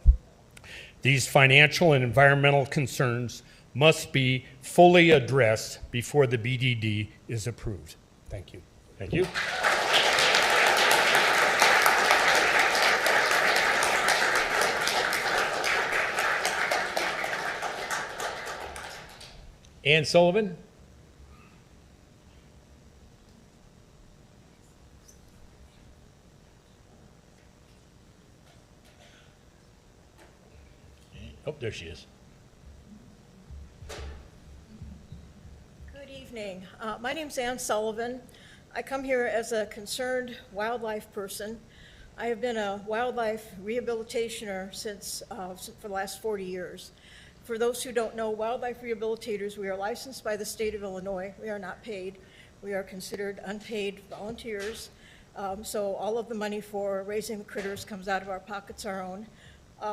These financial and environmental concerns must be fully addressed before the BDD is approved. Thank you. Thank you. Ann Sullivan. Oh, there she is. Good evening. My name's Ann Sullivan. I come here as a concerned wildlife person. I have been a wildlife rehabilitationer since for the last 40 years. For those who don't know, wildlife rehabilitators, we are licensed by the state of Illinois. We are not paid. We are considered unpaid volunteers. So all of the money for raising the critters comes out of our pockets, our own.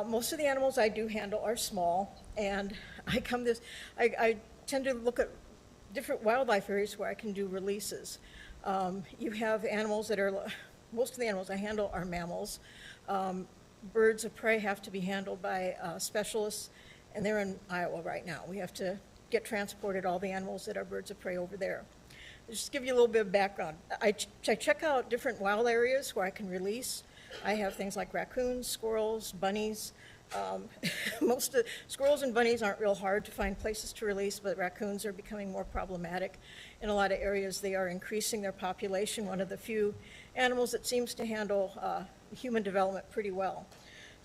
Most of the animals I do handle are small, and I tend to look at different wildlife areas where I can do releases. You have animals that are, most of the animals I handle are mammals. Birds of prey have to be handled by specialists, and they're in Iowa right now. We have to get transported all the animals that are birds of prey over there. Just to give you a little bit of background, I check out different wild areas where I can release. I have things like raccoons, squirrels, bunnies. Most of squirrels and bunnies aren't real hard to find places to release, but raccoons are becoming more problematic. In a lot of areas, they are increasing their population, one of the few animals that seems to handle human development pretty well.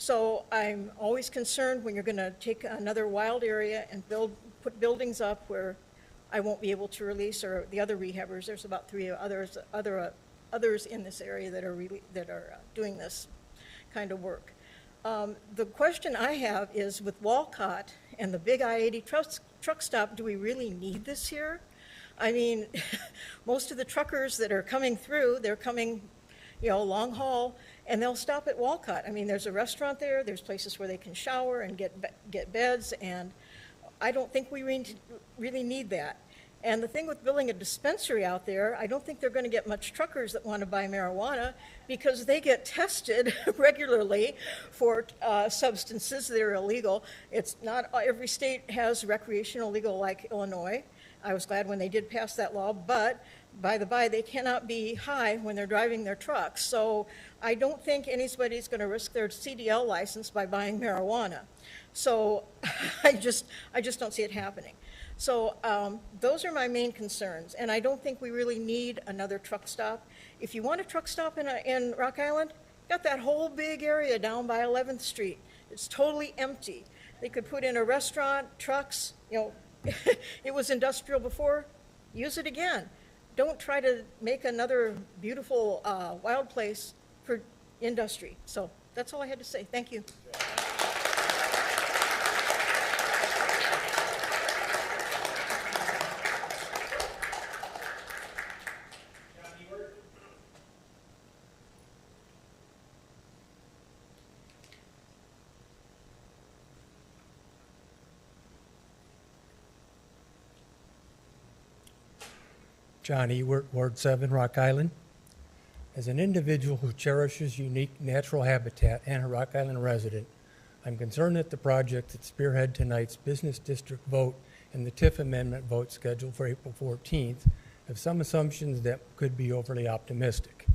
So I'm always concerned when you're going to take another wild area and put buildings up where I won't be able to release, or the other rehabbers. There's about 3 others in this area that are doing this kind of work. The question I have is, with Walcott and the big I-80 truck stop, do we really need this here? I mean, most of the truckers that are coming through, they're coming, long haul, and they'll stop at Walcott. I mean, there's a restaurant there, there's places where they can shower and get beds, and I don't think we really need that. And the thing with building a dispensary out there, I don't think they're going to get much truckers that want to buy marijuana, because they get tested regularly for substances that are illegal. It's not every state has recreational legal like Illinois. I was glad when they did pass that law, but by the by, they cannot be high when they're driving their trucks. So I don't think anybody's going to risk their CDL license by buying marijuana. So I just don't see it happening. So those are my main concerns, and I don't think we really need another truck stop. If you want a truck stop in Rock Island, got that whole big area down by 11th Street. It's totally empty. They could put in a restaurant, trucks, it was industrial before, use it again. Don't try to make another beautiful wild place for industry. So that's all I had to say. Thank you. John Ewert, Ward 7, Rock Island. As an individual who cherishes unique natural habitat and a Rock Island resident, I'm concerned that the project that spearhead tonight's business district vote and the TIF amendment vote scheduled for April 14th have some assumptions that could be overly optimistic.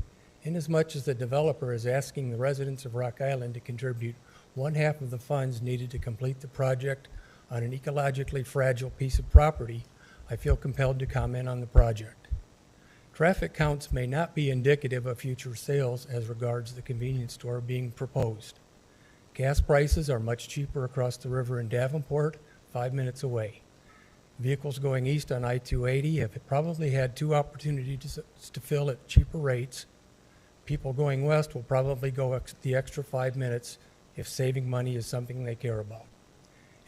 Inasmuch as the developer is asking the residents of Rock Island to contribute 1/2 of the funds needed to complete the project on an ecologically fragile piece of property, I feel compelled to comment on the project. Traffic counts may not be indicative of future sales as regards the convenience store being proposed. Gas prices are much cheaper across the river in Davenport, 5 minutes away. Vehicles going east on I-280 have probably had 2 opportunities to fill at cheaper rates. People going west will probably go the extra 5 minutes if saving money is something they care about.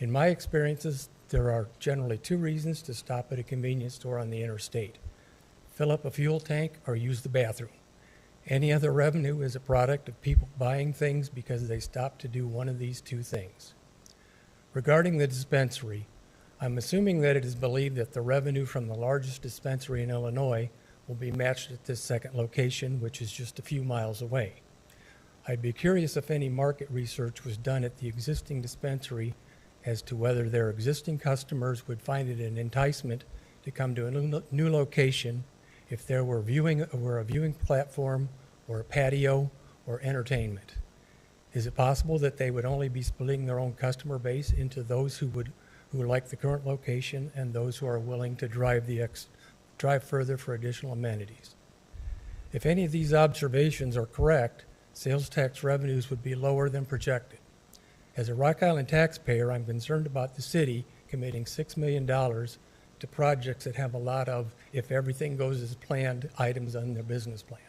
In my experiences, there are generally 2 reasons to stop at a convenience store on the interstate: fill up a fuel tank or use the bathroom. Any other revenue is a product of people buying things because they stop to do one of these 2 things. Regarding the dispensary, I'm assuming that it is believed that the revenue from the largest dispensary in Illinois will be matched at this second location, which is just a few miles away. I'd be curious if any market research was done at the existing dispensary as to whether their existing customers would find it an enticement to come to a new location if there were a viewing platform or a patio or entertainment. Is it possible that they would only be splitting their own customer base into those who like the current location and those who are willing to drive further for additional amenities? If any of these observations are correct, sales tax revenues would be lower than projected. As a Rock Island taxpayer, I'm concerned about the city committing $6 million to projects that have a lot of, if everything goes as planned, items on their business plan.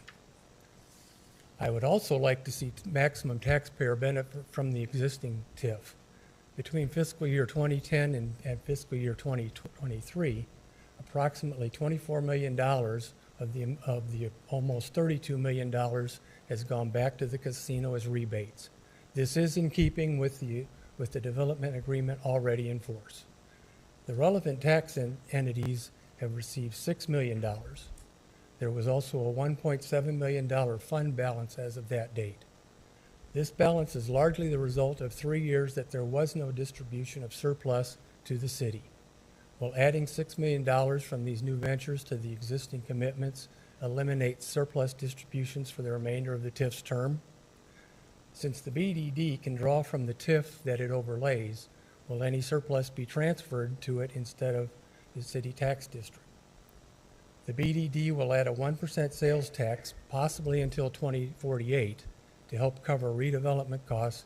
I would also like to see maximum taxpayer benefit from the existing TIF. Between fiscal year 2010 and fiscal year 2023, approximately $24 million of the almost $32 million has gone back to the casino as rebates. This is in keeping with the development agreement already in force. The relevant tax entities have received $6 million. There was also a $1.7 million fund balance as of that date. This balance is largely the result of 3 years that there was no distribution of surplus to the city. While adding $6 million from these new ventures to the existing commitments eliminates surplus distributions for the remainder of the TIF's term. Since the BDD can draw from the TIF that it overlays, will any surplus be transferred to it instead of the city tax district? The BDD will add a 1% sales tax, possibly until 2048, to help cover redevelopment costs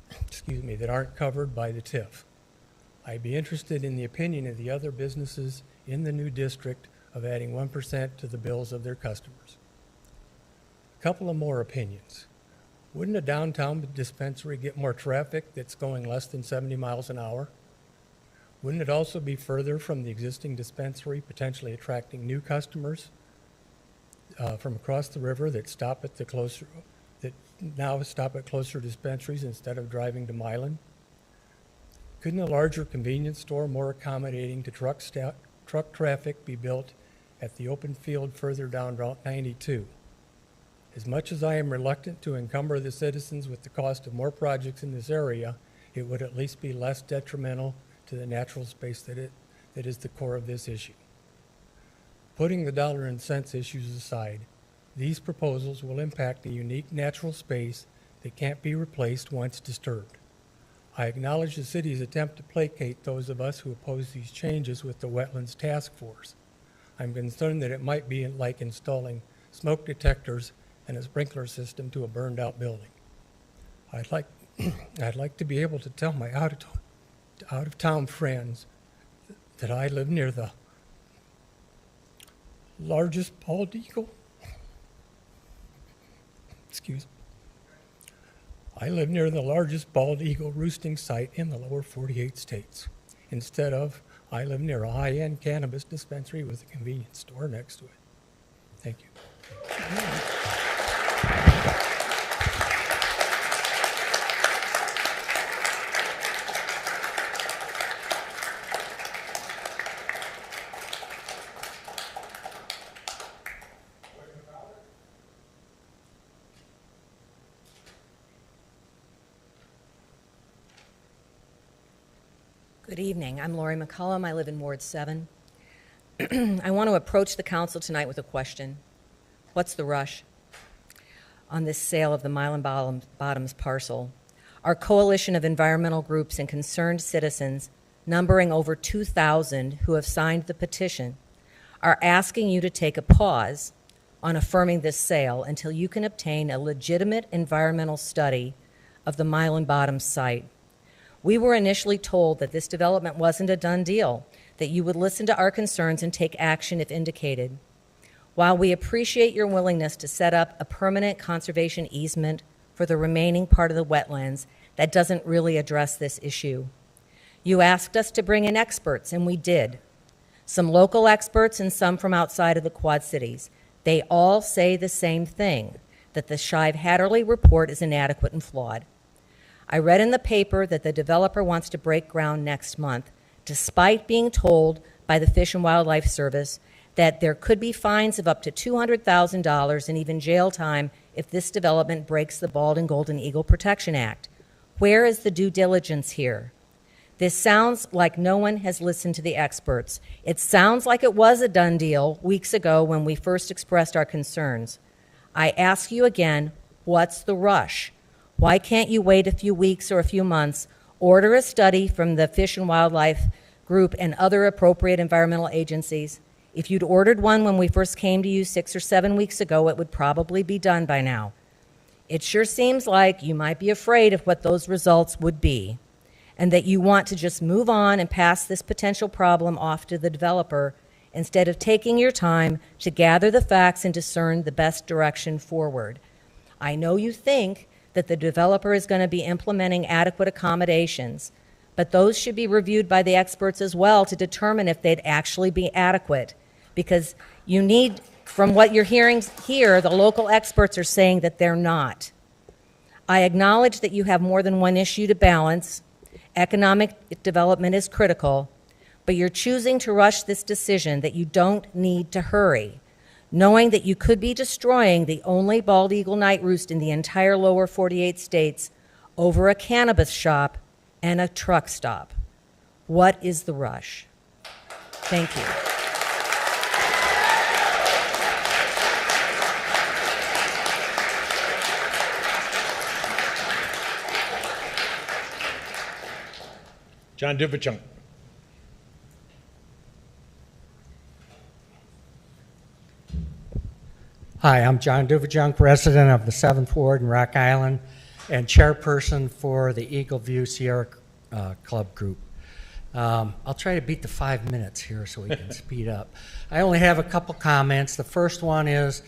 that aren't covered by the TIF. I'd be interested in the opinion of the other businesses in the new district of adding 1% to the bills of their customers. A couple of more opinions. Wouldn't a downtown dispensary get more traffic that's going less than 70 miles an hour? Wouldn't it also be further from the existing dispensary, potentially attracting new customers from across the river that now stop at closer dispensaries instead of driving to Milan? Couldn't a larger convenience store, more accommodating to truck traffic, be built at the open field further down Route 92? As much as I am reluctant to encumber the citizens with the cost of more projects in this area, it would at least be less detrimental to the natural space that is the core of this issue. Putting the dollar and cents issues aside, these proposals will impact a unique natural space that can't be replaced once disturbed. I acknowledge the city's attempt to placate those of us who oppose these changes with the Wetlands Task Force. I'm concerned that it might be like installing smoke detectors and a sprinkler system to a burned-out building. I'd like to be able to tell my out-of-town friends that I live near the largest bald eagle. Excuse me. I live near the largest bald eagle roosting site in the lower 48 states. Instead of, I live near a high-end cannabis dispensary with a convenience store next to it. Thank you. Good evening. I'm Lori McCullum. I live in Ward 7. I want to approach the council tonight with a question. What's the rush on this sale of the Milan Bottoms parcel? Our coalition of environmental groups and concerned citizens, numbering over 2,000 who have signed the petition, are asking you to take a pause on affirming this sale until you can obtain a legitimate environmental study of the Milan Bottoms site. We were initially told that this development wasn't a done deal, that you would listen to our concerns and take action if indicated. While we appreciate your willingness to set up a permanent conservation easement for the remaining part of the wetlands, that doesn't really address this issue. You asked us to bring in experts, and we did. Some local experts and some from outside of the Quad Cities. They all say the same thing, that the Shive-Hatterley report is inadequate and flawed. I read in the paper that the developer wants to break ground next month, despite being told by the Fish and Wildlife Service that there could be fines of up to $200,000 and even jail time if this development breaks the Bald and Golden Eagle Protection Act. Where is the due diligence here? This sounds like no one has listened to the experts. It sounds like it was a done deal weeks ago when we first expressed our concerns. I ask you again, what's the rush? Why can't you wait a few weeks or a few months, order a study from the Fish and Wildlife Group and other appropriate environmental agencies? If you'd ordered one when we first came to you 6 or 7 weeks ago, it would probably be done by now. It sure seems like you might be afraid of what those results would be, and that you want to just move on and pass this potential problem off to the developer instead of taking your time to gather the facts and discern the best direction forward. I know you think that the developer is going to be implementing adequate accommodations, but those should be reviewed by the experts as well to determine if they'd actually be adequate. Because you need, from what you're hearing here, the local experts are saying that they're not. I acknowledge that you have more than one issue to balance. Economic development is critical, but you're choosing to rush this decision that you don't need to hurry, knowing that you could be destroying the only bald eagle night roost in the entire lower 48 states over a cannabis shop and a truck stop. What is the rush? Thank you. John Duvachunk. Hi, I'm John Duvachunk, resident of the 7th Ward in Rock Island and chairperson for the Eagle View Sierra Club Group. I'll try to beat the 5 minutes here so we can speed up. I only have a couple comments. The first one is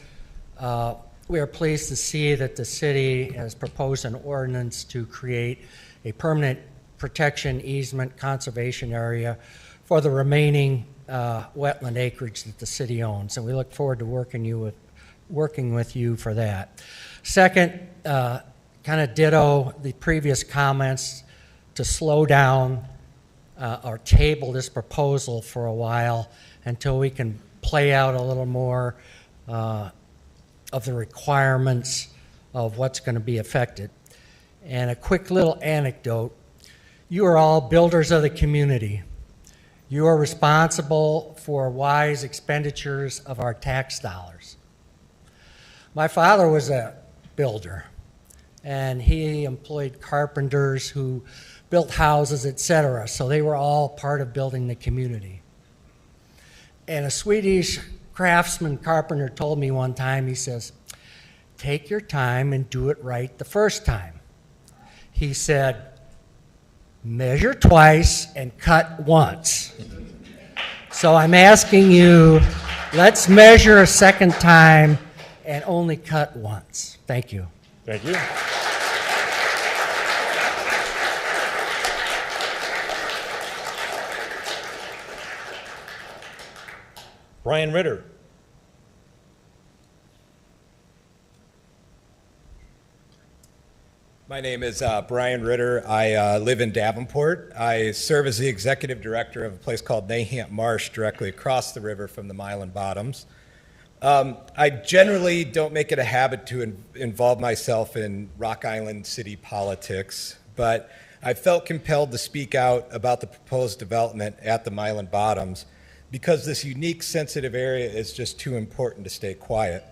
we are pleased to see that the city has proposed an ordinance to create a permanent protection easement conservation area for the remaining wetland acreage that the city owns, and we look forward to working with you for that. Second, kind of ditto the previous comments to slow down or table this proposal for a while until we can play out a little more of the requirements of what's going to be affected. And a quick little anecdote. You are all builders of the community. You are responsible for wise expenditures of our tax dollars. My father was a builder, and he employed carpenters who built houses, etc. So they were all part of building the community. And a Swedish craftsman carpenter told me one time, he says, take your time and do it right the first time. He said, measure twice and cut once. So I'm asking you, let's measure a second time and only cut once. Thank you. Thank you. Brian Ritter. My name is Brian Ritter. I live in Davenport. I serve as the executive director of a place called Nahant Marsh directly across the river from the Milan Bottoms. I generally don't make it a habit to involve myself in Rock Island city politics, but I felt compelled to speak out about the proposed development at the Milan Bottoms because this unique, sensitive area is just too important to stay quiet.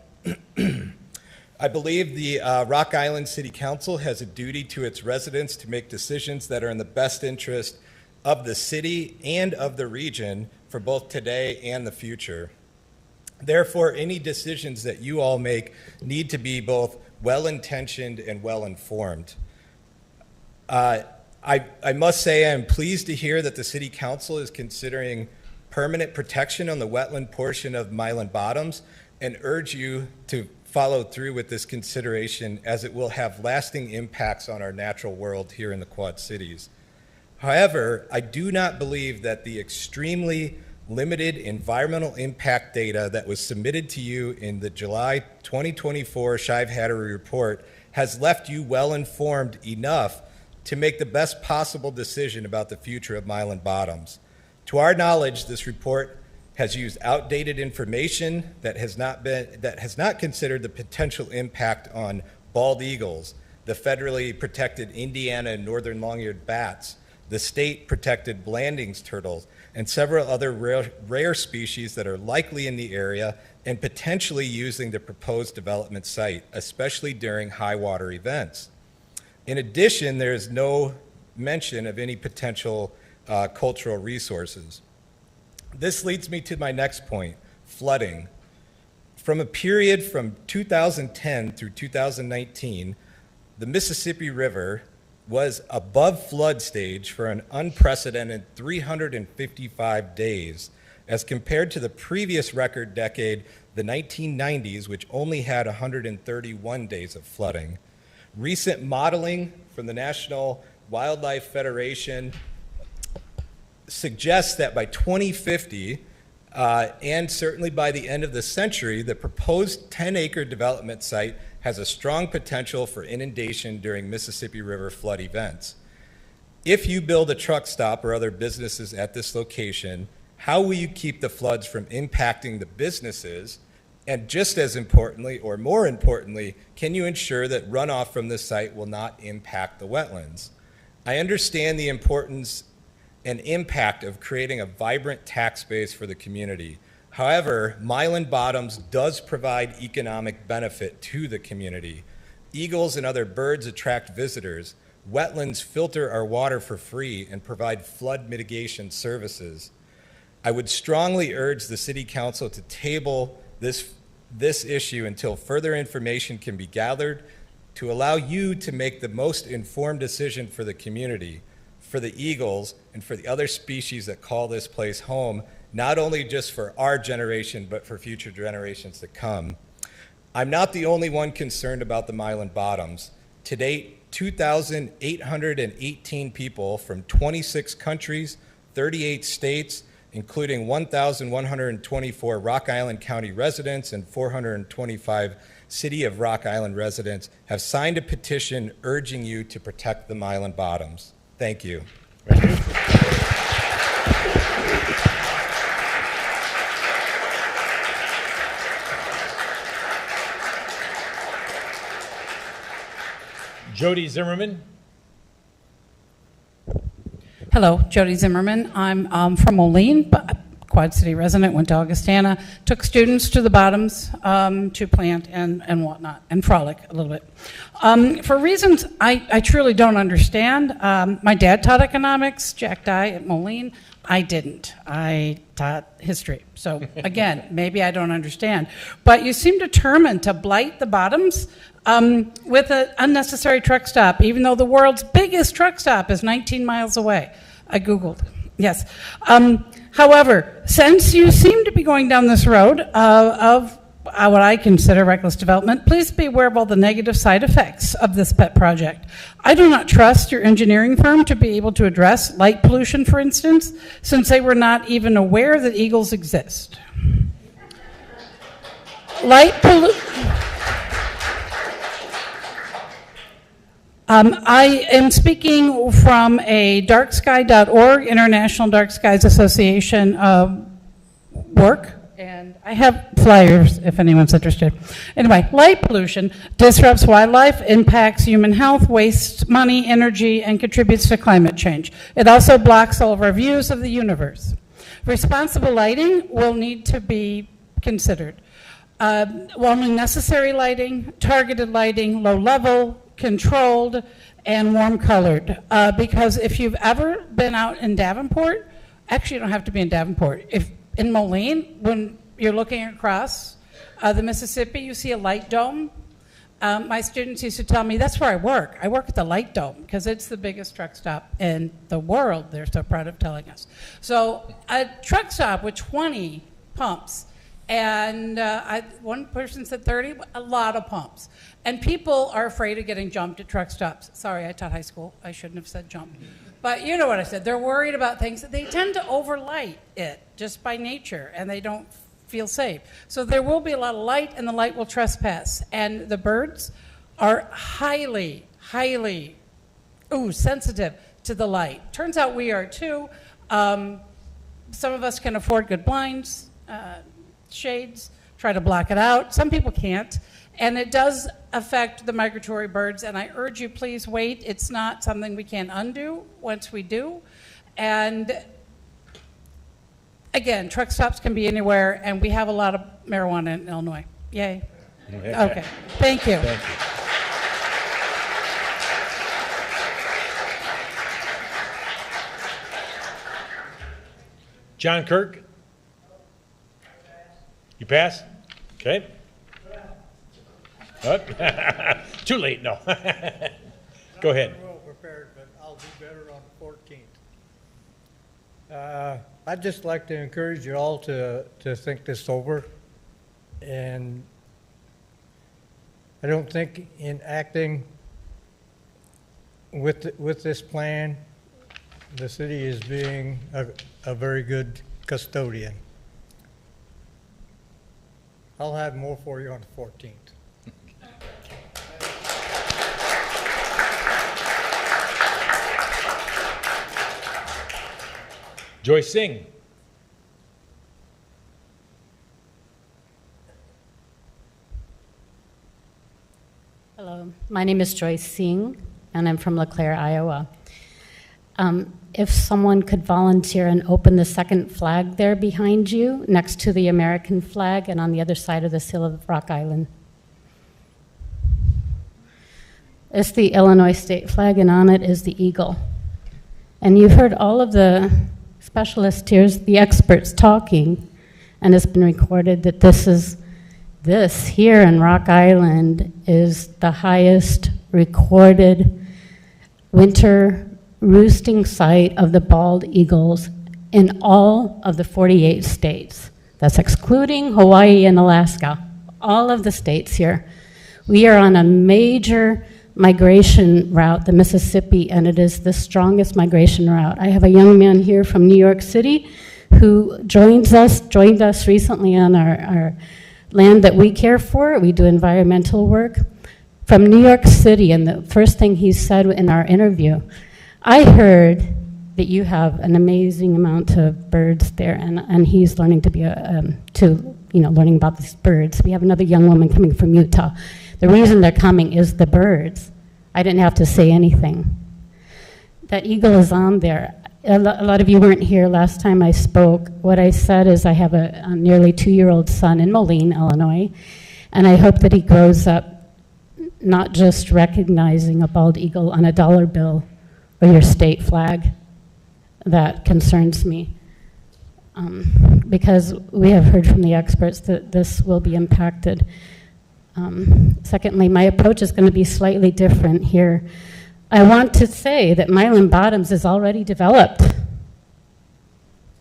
I believe the Rock Island City Council has a duty to its residents to make decisions that are in the best interest of the city and of the region for both today and the future. Therefore, any decisions that you all make need to be both well-intentioned and well-informed. I must say I'm pleased to hear that the City Council is considering permanent protection on the wetland portion of Milan Bottoms and urge you to follow through with this consideration as it will have lasting impacts on our natural world here in the Quad Cities. However, I do not believe that the extremely limited environmental impact data that was submitted to you in the July 2024 Shive-Hattery report has left you well informed enough to make the best possible decision about the future of Milan Bottoms. To our knowledge, this report has used outdated information that has not considered the potential impact on bald eagles, the federally protected Indiana and northern long-eared bats, the state-protected Blandings turtles, and several other rare species that are likely in the area and potentially using the proposed development site, especially during high water events. In addition, there is no mention of any potential cultural resources. This leads me to my next point, flooding. From a period from 2010 through 2019, the Mississippi River was above flood stage for an unprecedented 355 days, as compared to the previous record decade, the 1990s, which only had 131 days of flooding. Recent modeling from the National Wildlife Federation suggests that by 2050, and certainly by the end of the century, the proposed 10-acre development site has a strong potential for inundation during Mississippi River flood events. If you build a truck stop or other businesses at this location, how will you keep the floods from impacting the businesses? And just as importantly, or more importantly, can you ensure that runoff from this site will not impact the wetlands? I understand the importance and impact of creating a vibrant tax base for the community. However, Milan Bottoms does provide economic benefit to the community. Eagles and other birds attract visitors. Wetlands filter our water for free and provide flood mitigation services. I would strongly urge the City Council to table this issue until further information can be gathered to allow you to make the most informed decision for the community. for the eagles and for the other species that call this place home, not only just for our generation, but for future generations to come. I'm not the only one concerned about the Milan Bottoms. To date, 2,818 people from 26 countries, 38 states, including 1,124 Rock Island County residents and 425 City of Rock Island residents, have signed a petition urging you to protect the Milan Bottoms. Thank you. Thank you. Jody Zimmerman. Hello, Jody Zimmerman. I'm from Moline, but Quad City resident, went to Augustana, took students to the Bottoms to plant and whatnot, and frolic a little bit. For reasons I truly don't understand, my dad taught economics, Jack Dye at Moline. I didn't. I taught history. So again, maybe I don't understand. But you seem determined to blight the Bottoms with an unnecessary truck stop, even though the world's biggest truck stop is 19 miles away. I Googled. Yes. However, since you seem to be going down this road of what I consider reckless development, please be aware of all the negative side effects of this pet project. I do not trust your engineering firm to be able to address light pollution, for instance, since they were not even aware that eagles exist. Light pollution. I am speaking from a darksky.org, International Dark Skies Association work, and I have flyers if anyone's interested. Anyway, light pollution disrupts wildlife, impacts human health, wastes money, energy, and contributes to climate change. It also blocks all of our views of the universe. Responsible lighting will need to be considered. Only necessary lighting, targeted lighting, low level, controlled, and warm colored. Because if you've ever been out in Davenport, actually you don't have to be in Davenport. If in Moline, when you're looking across the Mississippi, you see a light dome. My students used to tell me, that's where I work. I work at the light dome because it's the biggest truck stop in the world. They're so proud of telling us. So a truck stop with 20 pumps, and one person said 30, a lot of pumps. And people are afraid of getting jumped at truck stops. Sorry, I taught high school. I shouldn't have said jump. But you know what I said. They're worried about things. They tend to overlight it just by nature, and they don't feel safe. So there will be a lot of light, and the light will trespass. And the birds are highly, highly sensitive to the light. Turns out we are too. Some of us can afford good blinds, shades, try to block it out. Some people can't. And it does affect the migratory birds, and I urge you, please wait. It's not something we can undo once we do. And again, truck stops can be anywhere, and we have a lot of marijuana in Illinois. Yay. Okay, thank you. Thank you. John Kirk? You pass? Okay. Oh. Too late, no. Go ahead. I'm well prepared, but I'll do better on the 14th. I'd just like to encourage you all to think this over. And I don't think in acting with this plan, the city is being a very good custodian. I'll have more for you on the 14th. Joyce Singh. Hello, my name is Joyce Singh, and I'm from LeClaire, Iowa. If someone could volunteer and open the second flag there behind you, next to the American flag and on the other side of the Seal of Rock Island. It's the Illinois state flag, and on it is the eagle. And you've heard all of the specialists here, the experts talking, and it's been recorded that this here in Rock Island is the highest recorded winter roosting site of the bald eagles in all of the 48 states. That's excluding Hawaii and Alaska, all of the states here. We are on a major migration route, the Mississippi, and it is the strongest migration route. I have a young man here from New York City who joined us recently on our land that we care for. We do environmental work. From New York City, and the first thing he said in our interview, I heard that you have an amazing amount of birds there, and he's learning to be learning about these birds. We have another young woman coming from Utah. The reason they're coming is the birds. I didn't have to say anything. That eagle is on there. A lot of you weren't here last time I spoke. What I said is I have a nearly 2-year-old son in Moline, Illinois, and I hope that he grows up not just recognizing a bald eagle on a dollar bill or your state flag. That concerns me. Because we have heard from the experts that this will be impacted. Secondly, my approach is going to be slightly different here. I want to say that Milan Bottoms is already developed.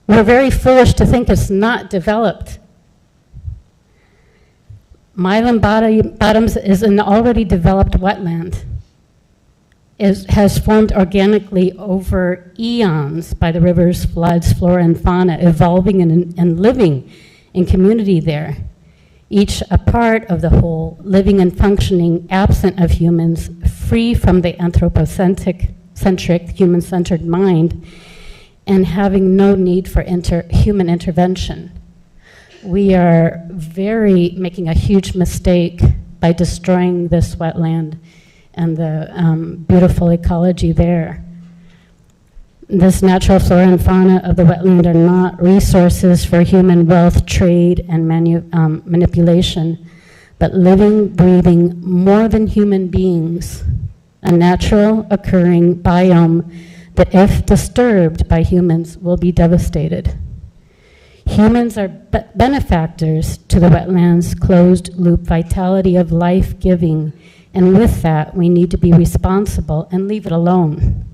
We're very foolish to think it's not developed. Milan Bottoms is an already developed wetland. It has formed organically over eons by the river's floods, flora and fauna, evolving and living in community there. Each a part of the whole, living and functioning absent of humans, free from the anthropocentric, human-centered mind, and having no need for human intervention. We are making a huge mistake by destroying this wetland and the beautiful ecology there. This natural flora and fauna of the wetland are not resources for human wealth, trade, and manipulation, but living, breathing, more than human beings, a natural occurring biome that, if disturbed by humans, will be devastated. Humans are benefactors to the wetland's closed-loop vitality of life-giving, and with that, we need to be responsible and leave it alone.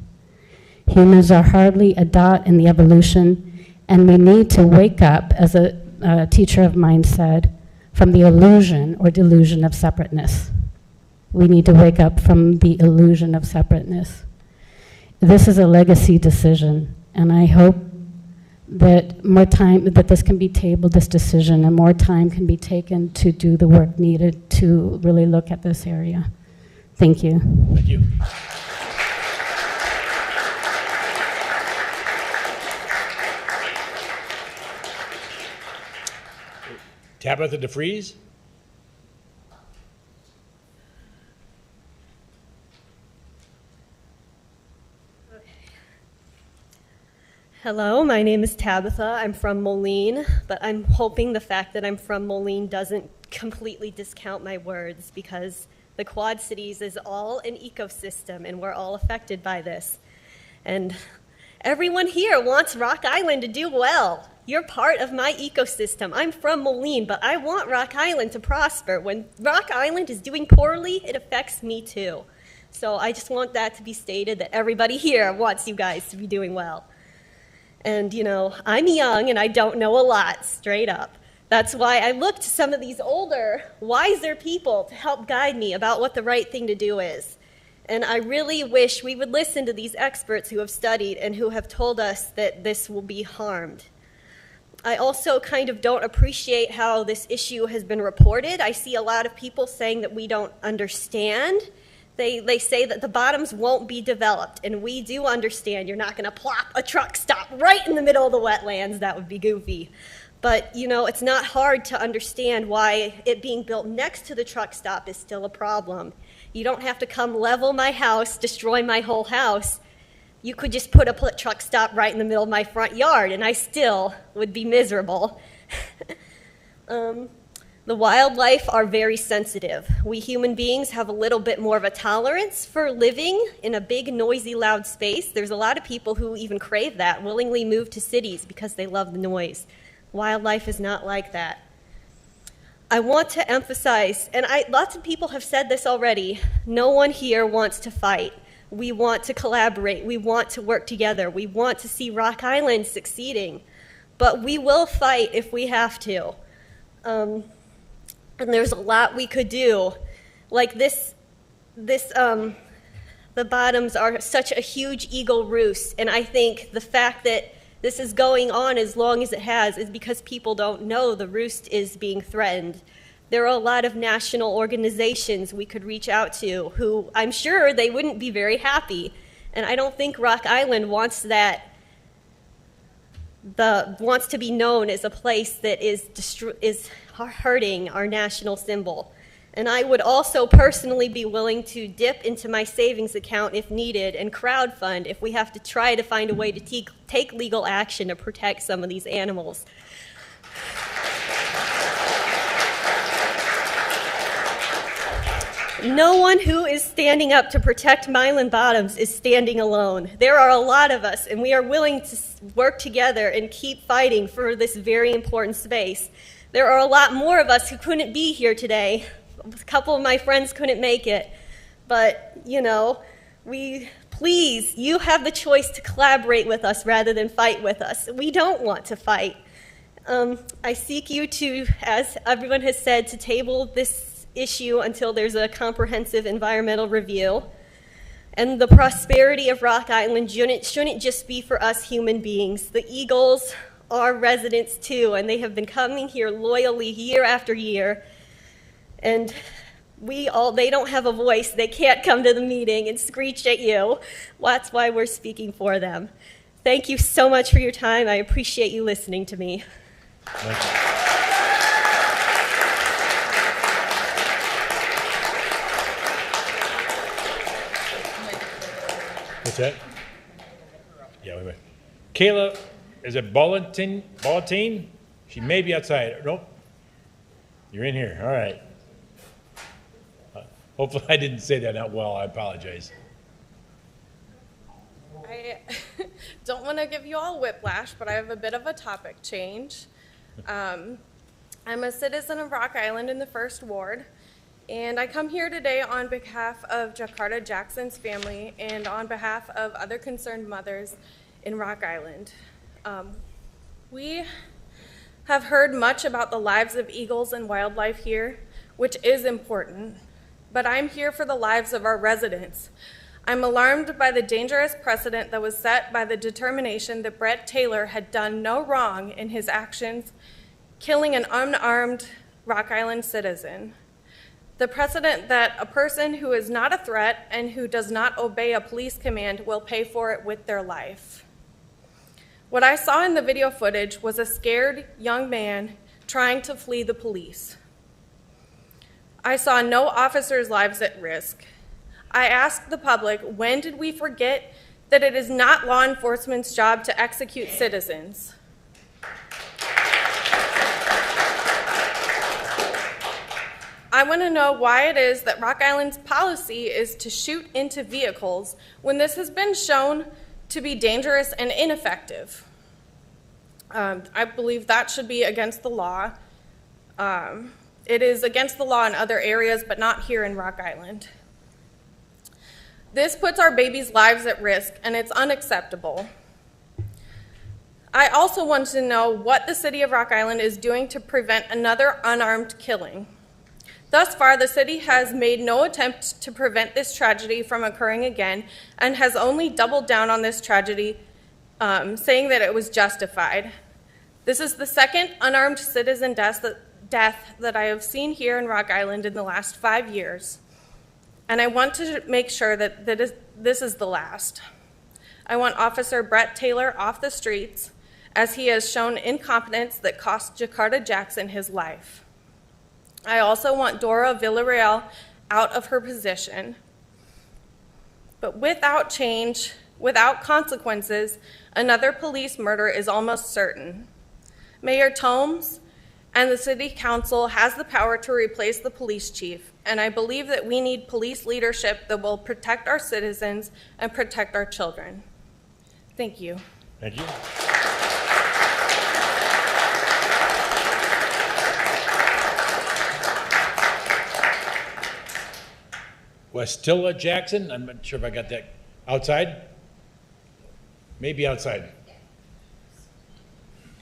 Humans are hardly a dot in the evolution, and we need to wake up, as a teacher of mine said, from the illusion or delusion of separateness. We need to wake up from the illusion of separateness. This is a legacy decision, and I hope that this can be tabled, this decision, and more time can be taken to do the work needed to really look at this area. Thank you. Thank you. Tabitha DeFries? Hello, my name is Tabitha. I'm from Moline, but I'm hoping the fact that I'm from Moline doesn't completely discount my words, because the Quad Cities is all an ecosystem and we're all affected by this. And everyone here wants Rock Island to do well. You're part of my ecosystem. I'm from Moline, but I want Rock Island to prosper. When Rock Island is doing poorly, it affects me too. So I just want that to be stated, that everybody here wants you guys to be doing well. And, you know, I'm young and I don't know a lot, straight up. That's why I look to some of these older, wiser people to help guide me about what the right thing to do is. And I really wish we would listen to these experts who have studied and who have told us that this will be harmed. I also kind of don't appreciate how this issue has been reported. I see a lot of people saying that we don't understand. They say that the bottoms won't be developed, and we do understand. You're not going to plop a truck stop right in the middle of the wetlands. That would be goofy. But, you know, it's not hard to understand why it being built next to the truck stop is still a problem. You don't have to come level my house, destroy my whole house. You could just put a truck stop right in the middle of my front yard, and I still would be miserable. The wildlife are very sensitive. We human beings have a little bit more of a tolerance for living in a big, noisy, loud space. There's a lot of people who even crave that, willingly move to cities because they love the noise. Wildlife is not like that. I want to emphasize, and lots of people have said this already, no one here wants to fight. We want to collaborate. We want to work together. We want to see Rock Island succeeding. But we will fight if we have to. And there's a lot we could do. Like the bottoms are such a huge eagle roost, and I think the fact that this is going on as long as it has is because people don't know the roost is being threatened. There are a lot of national organizations we could reach out to who I'm sure they wouldn't be very happy, and I don't think Rock Island wants to be known as a place that is hurting our national symbol. And I would also personally be willing to dip into my savings account if needed and crowdfund if we have to try to find a way to take legal action to protect some of these animals. No one who is standing up to protect Milan Bottoms is standing alone. There are a lot of us, and we are willing to work together and keep fighting for this very important space. There are a lot more of us who couldn't be here today. A couple of my friends couldn't make it. But, you know, please, you have the choice to collaborate with us rather than fight with us. We don't want to fight. I seek you to, as everyone has said, to table this issue until there's a comprehensive environmental review. And the prosperity of Rock Island shouldn't just be for us human beings. The Eagles are residents too, and they have been coming here loyally year after year. And they don't have a voice. They can't come to the meeting and screech at you. That's why we're speaking for them. Thank you so much for your time. I appreciate you listening to me. Thank you. What's that? Yeah, wait. Kayla, is it Bulletin? She may be outside. Nope. You're in here. All right. Hopefully I didn't say that out well. I apologize. I don't want to give you all whiplash, but I have a bit of a topic change. I'm a citizen of Rock Island in the 1st Ward, and I come here today on behalf of Jakarta Jackson's family and on behalf of other concerned mothers in Rock Island. We have heard much about the lives of eagles and wildlife here, which is important, but I'm here for the lives of our residents. I'm alarmed by the dangerous precedent that was set by the determination that Brett Taylor had done no wrong in his actions, killing an unarmed Rock Island citizen. The precedent that a person who is not a threat and who does not obey a police command will pay for it with their life. What I saw in the video footage was a scared young man trying to flee the police. I saw no officers' lives at risk. I asked the public, when did we forget that it is not law enforcement's job to execute citizens? I want to know why it is that Rock Island's policy is to shoot into vehicles when this has been shown to be dangerous and ineffective. I believe that should be against the law. It is against the law in other areas, but not here in Rock Island. This puts our babies' lives at risk, and it's unacceptable. I also want to know what the city of Rock Island is doing to prevent another unarmed killing. Thus far, the city has made no attempt to prevent this tragedy from occurring again and has only doubled down on this tragedy, saying that it was justified. This is the second unarmed citizen death that I have seen here in Rock Island in the last 5 years. And I want to make sure that this is the last. I want Officer Brett Taylor off the streets, as he has shown incompetence that cost Jakarta Jackson his life. I also want Dora Villarreal out of her position. But without change, without consequences, another police murder is almost certain. Mayor Tomes and the City Council has the power to replace the police chief, and I believe that we need police leadership that will protect our citizens and protect our children. Thank you. Thank you. Westilla Jackson. I'm not sure if I got that. Outside? Maybe outside.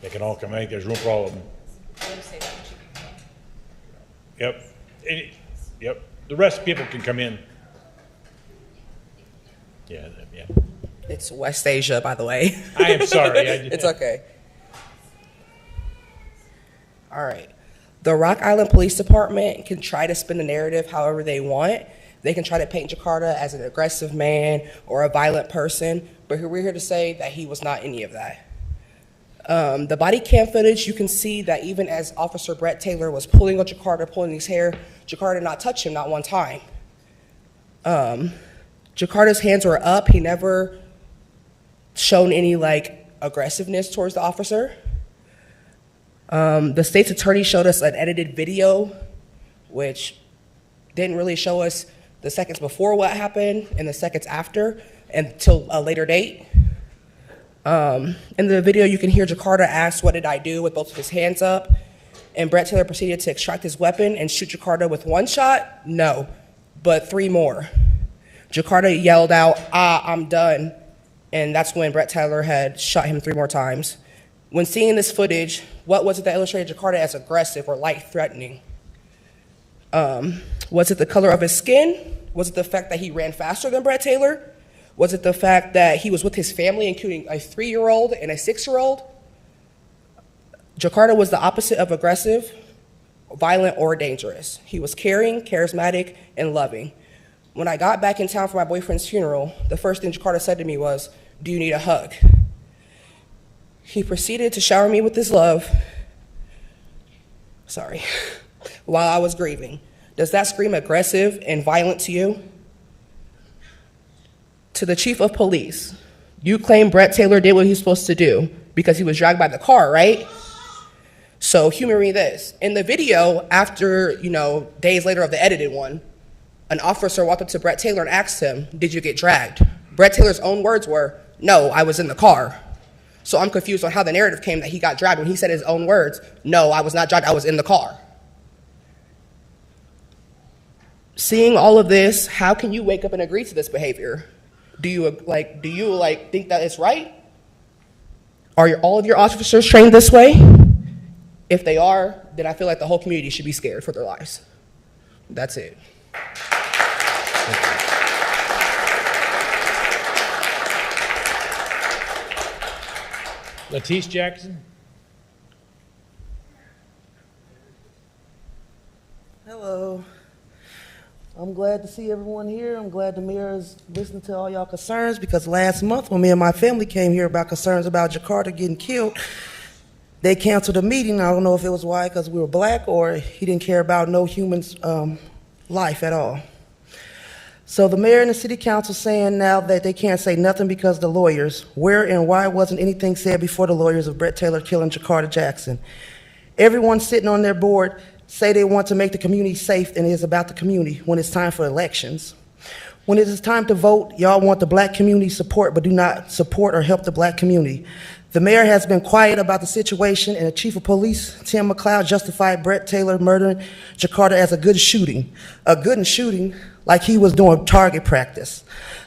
They can all come. I think there's room for all of them. Yep. Yep. The rest of people can come in. Yeah, yeah. It's West Asia, by the way. I am sorry. It's okay. All right. The Rock Island Police Department can try to spin the narrative however they want. They can try to paint Jakarta as an aggressive man or a violent person, but we're here to say that he was not any of that. The body cam footage, you can see that even as Officer Brett Taylor was pulling on Jakarta, pulling his hair, Jakarta did not touch him, not one time. Jakarta's hands were up. He never shown any aggressiveness towards the officer. The state's attorney showed us an edited video, which didn't really show us the seconds before what happened and the seconds after until a later date. In the video, you can hear Jakarta ask, "What did I do?" with both of his hands up. And Brett Taylor proceeded to extract his weapon and shoot Jakarta with one shot? No, but 3 more. Jakarta yelled out, "I'm done." And that's when Brett Taylor had shot him 3 more times. When seeing this footage, what was it that illustrated Jakarta as aggressive or life-threatening? Was it the color of his skin? Was it the fact that he ran faster than Brett Taylor? Was it the fact that he was with his family, including a 3-year-old and a 6-year-old? Jakarta was the opposite of aggressive, violent, or dangerous. He was caring, charismatic, and loving. When I got back in town for my boyfriend's funeral, the first thing Jakarta said to me was, "Do you need a hug?" He proceeded to shower me with his love, while I was grieving. Does that scream aggressive and violent to you? To the chief of police, you claim Brett Taylor did what he was supposed to do because he was dragged by the car, right? So humor me this. In the video, after, days later of the edited one, an officer walked up to Brett Taylor and asked him, "Did you get dragged?" Brett Taylor's own words were, "No, I was in the car." So I'm confused on how the narrative came that he got dragged when he said his own words, "No, I was not dragged, I was in the car." Seeing all of this, how can you wake up and agree to this behavior? Do you think that it's right? Are all of your officers trained this way? If they are, then I feel like the whole community should be scared for their lives. That's it. Latice Jackson. Hello. I'm glad to see everyone here. I'm glad the mayor is listening to all y'all concerns, because last month when me and my family came here about concerns about Jakarta getting killed, they canceled a meeting. I don't know if it was why, because we were black, or he didn't care about no human's life at all. So the mayor and the city council saying now that they can't say nothing because the lawyers. Where and why wasn't anything said before the lawyers of Brett Taylor killing Jakarta Jackson? Everyone sitting on their board say they want to make the community safe and it is about the community when it's time for elections. When it is time to vote, y'all want the black community support but do not support or help the black community. The mayor has been quiet about the situation, and the chief of police, Tim McLeod, justified Brett Taylor murdering Jakarta as a good shooting. A good shooting like he was doing target practice.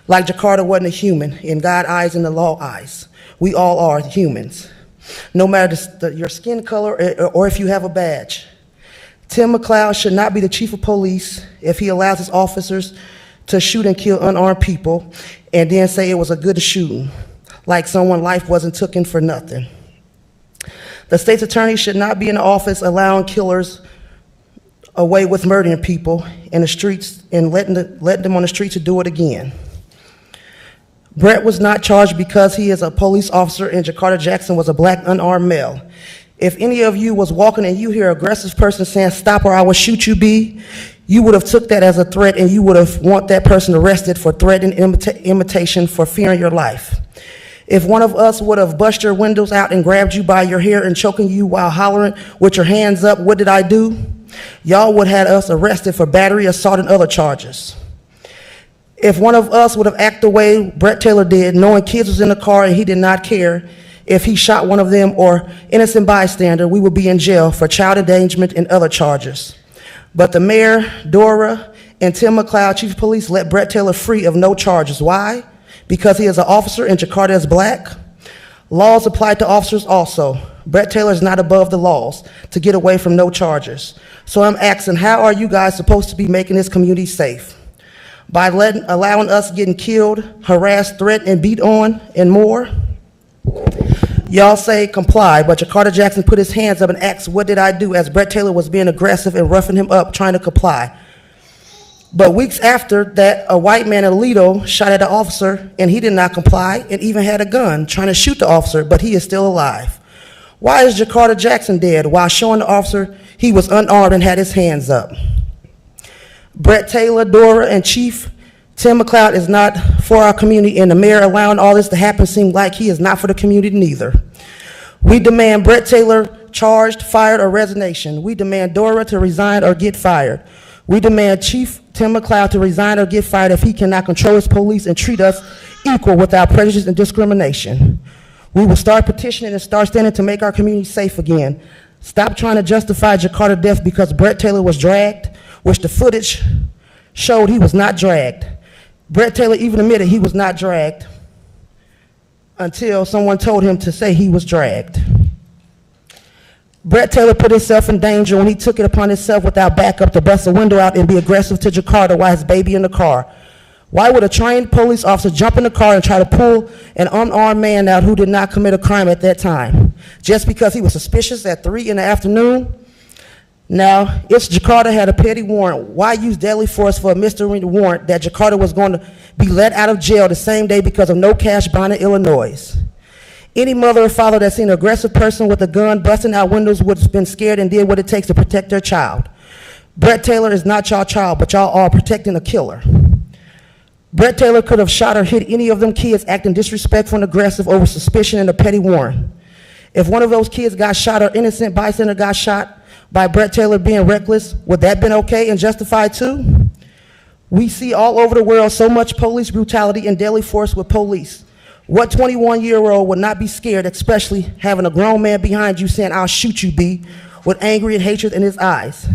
Like Jakarta wasn't a human in God's eyes and the law eyes. We all are humans, no matter your skin color or if you have a badge. Tim McLeod should not be the chief of police if he allows his officers to shoot and kill unarmed people and then say it was a good shooting, like someone's life wasn't taken for nothing. The state's attorney should not be in the office allowing killers away with murdering people in the streets and letting them on the streets to do it again. Brett was not charged because he is a police officer and Jakarta Jackson was a black unarmed male. If any of you was walking and you hear an aggressive person saying, "Stop or I will shoot you, B," you would have took that as a threat and you would have want that person arrested for threat and imitation for fearing your life. If one of us would have busted your windows out and grabbed you by your hair and choking you while hollering with your hands up, "What did I do?" y'all would have had us arrested for battery, assault, and other charges. If one of us would have acted the way Brett Taylor did, knowing kids was in the car and he did not care if he shot one of them or innocent bystander, we would be in jail for child endangerment and other charges. But the mayor, Dora, and Tim McLeod, Chief of Police, let Brett Taylor free of no charges. Why? Because he is an officer and Jakarta is black? Laws apply to officers also. Brett Taylor is not above the laws to get away from no charges. So I'm asking, how are you guys supposed to be making this community safe? By allowing us getting killed, harassed, threatened, and beat on, and more? Y'all say comply, but Jakarta Jackson put his hands up and asked, what did I do, as Brett Taylor was being aggressive and roughing him up trying to comply. But weeks after that, a white man in Alito shot at an officer, and he did not comply and even had a gun trying to shoot the officer, but he is still alive. Why is Jakarta Jackson dead while showing the officer he was unarmed and had his hands up? Brett Taylor, Dora, and Chief Tim McLeod is not for our community, and the mayor allowing all this to happen seems like he is not for the community neither. We demand Brett Taylor charged, fired, or resignation. We demand Dora to resign or get fired. We demand Chief Tim McLeod to resign or get fired if he cannot control his police and treat us equal without prejudice and discrimination. We will start petitioning and start standing to make our community safe again. Stop trying to justify Jakarta death because Brett Taylor was dragged, which the footage showed he was not dragged. Brett Taylor even admitted he was not dragged until someone told him to say he was dragged. Brett Taylor put himself in danger when he took it upon himself without backup to bust a window out and be aggressive to Jakarta while his baby in the car. Why would a trained police officer jump in the car and try to pull an unarmed man out who did not commit a crime at that time? Just because he was suspicious at 3 in the afternoon? Now, if Jakarta had a petty warrant, why use deadly force for a misdemeanor warrant that Jakarta was going to be let out of jail the same day because of no cash bond in Illinois? Any mother or father that's seen an aggressive person with a gun busting out windows would have been scared and did what it takes to protect their child. Brett Taylor is not y'all child, but y'all are protecting a killer. Brett Taylor could have shot or hit any of them kids acting disrespectful and aggressive over suspicion and a petty warrant. If one of those kids got shot or innocent bystander got shot by Brett Taylor being reckless, would that have been okay and justified too? We see all over the world so much police brutality and deadly force with police. What 21-year-old would not be scared, especially having a grown man behind you saying, "I'll shoot you, B," with angry and hatred in his eyes?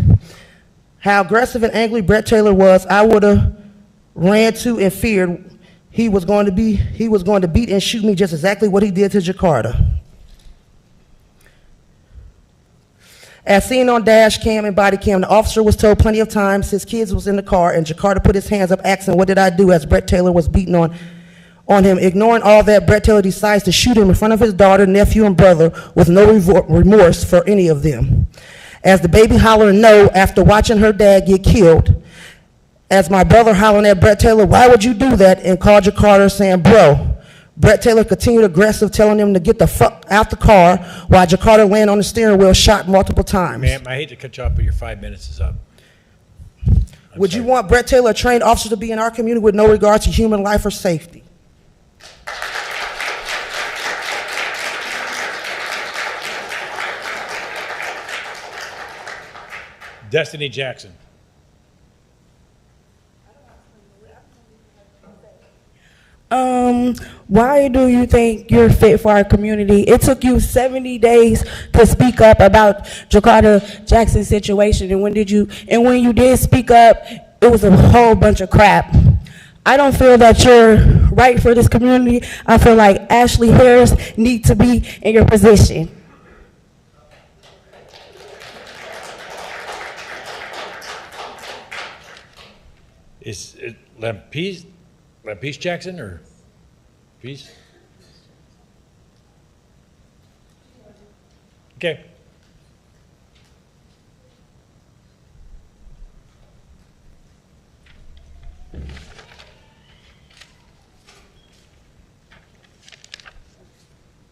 How aggressive and angry Brett Taylor was, I would have ran to and feared he was going to beat and shoot me just exactly what he did to Jakarta. As seen on dash cam and body cam, the officer was told plenty of times his kids was in the car, and Jakarta put his hands up asking, "What did I do?" as Brett Taylor was beating on him. Ignoring all that, Brett Taylor decides to shoot him in front of his daughter, nephew, and brother with no remorse for any of them. As the baby hollering no after watching her dad get killed, as my brother hollering at Brett Taylor, "Why would you do that?" and called Jakarta saying, "Bro." Brett Taylor continued aggressive, telling him to get the fuck out the car while Jakarta laying on the steering wheel shot multiple times. Ma'am, I hate to cut you off, but your 5 minutes is up. Would you want Brett Taylor, a trained officer, to be in our community with no regard to human life or safety? Destiny Jackson. Why do you think you're fit for our community? It took you 70 days to speak up about Jakarta Jackson's situation, and when you did speak up, it was a whole bunch of crap. I don't feel that you're right for this community. I feel like Ashley Harris needs to be in your position. Is it Lampeace Jackson or Peace? Okay.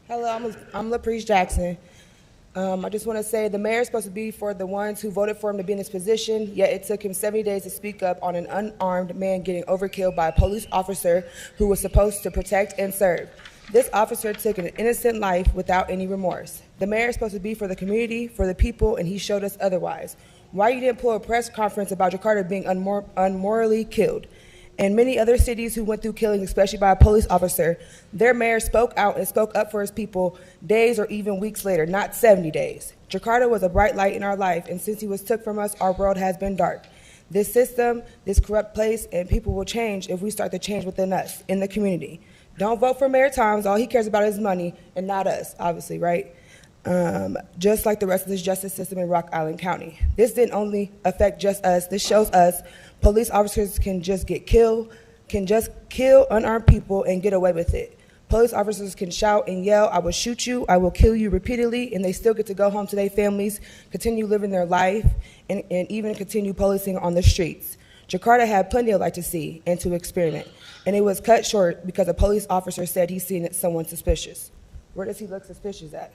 Hello, I'm LaPreece Jackson. I just want to say the mayor is supposed to be for the ones who voted for him to be in this position, yet it took him 70 days to speak up on an unarmed man getting overkilled by a police officer who was supposed to protect and serve. This officer took an innocent life without any remorse. The mayor is supposed to be for the community, for the people, and he showed us otherwise. Why you didn't pull a press conference about Jakarta being unmorally killed? In many other cities who went through killings, especially by a police officer, their mayor spoke out and spoke up for his people days or even weeks later, not 70 days. Jakarta was a bright light in our life, and since he was took from us, our world has been dark. This system, this corrupt place, and people will change if we start to change within us, in the community. Don't vote for Mayor Toms. All he cares about is money, and not us, obviously, right? Just like the rest of this justice system in Rock Island County. This didn't only affect just us. This shows us police officers can just kill unarmed people and get away with it. Police officers can shout and yell, "I will shoot you, I will kill you," repeatedly, and they still get to go home to their families, continue living their life, and even continue policing on the streets. Jakarta had plenty of light to see and to experiment, and it was cut short because a police officer said he's seen someone suspicious. Where does he look suspicious at?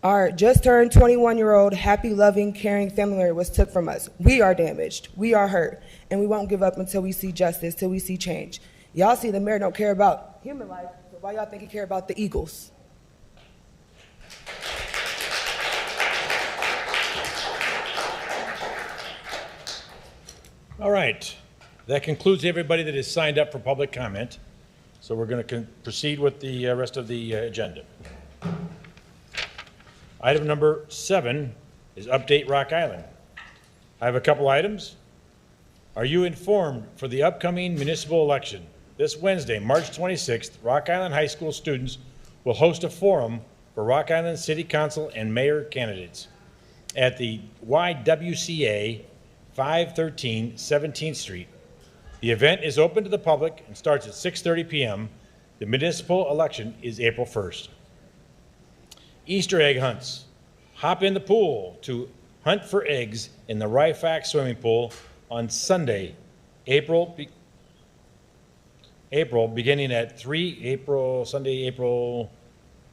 Our just turned 21-year-old, happy, loving, caring family member was took from us. We are damaged, we are hurt, and we won't give up until we see justice, till we see change. Y'all see the mayor don't care about human life, so why y'all think he care about the Eagles? All right, that concludes everybody that is signed up for public comment. So we're going to proceed with the rest of the agenda. Item number 7 is Update Rock Island. I have a couple items. Are you informed for the upcoming municipal election? This Wednesday, March 26th, Rock Island High School students will host a forum for Rock Island City Council and Mayor candidates at the YWCA 513 17th Street. The event is open to the public and starts at 6:30 p.m. The municipal election is April 1st. Easter egg hunts. Hop in the pool to hunt for eggs in the Rifax swimming pool on Sunday, April beginning at 3 April, Sunday, April,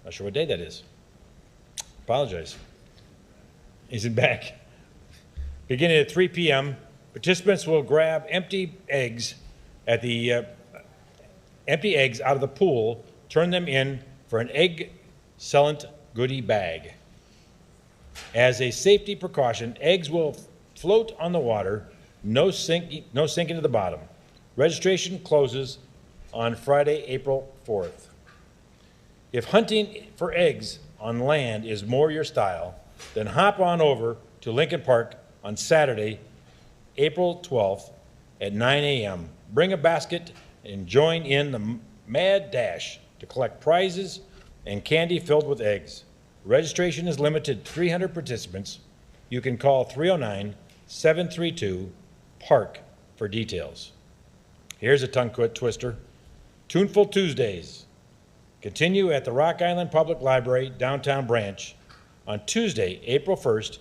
not sure what day that is. Apologize. Is it back? Beginning at 3 p.m., participants will grab empty eggs out of the pool, turn them in for an egg cellant goodie bag. As a safety precaution, eggs will float on the water, no sinking to the bottom. Registration closes on Friday, April 4th. If hunting for eggs on land is more your style, then hop on over to Lincoln Park on Saturday, April 12th at 9 a.m. Bring a basket and join in the mad dash to collect prizes and candy filled with eggs. Registration is limited to 300 participants. You can call 309-732-PARK for details. Here's a tongue twister. Tuneful Tuesdays continue at the Rock Island Public Library downtown branch on Tuesday, April 1st.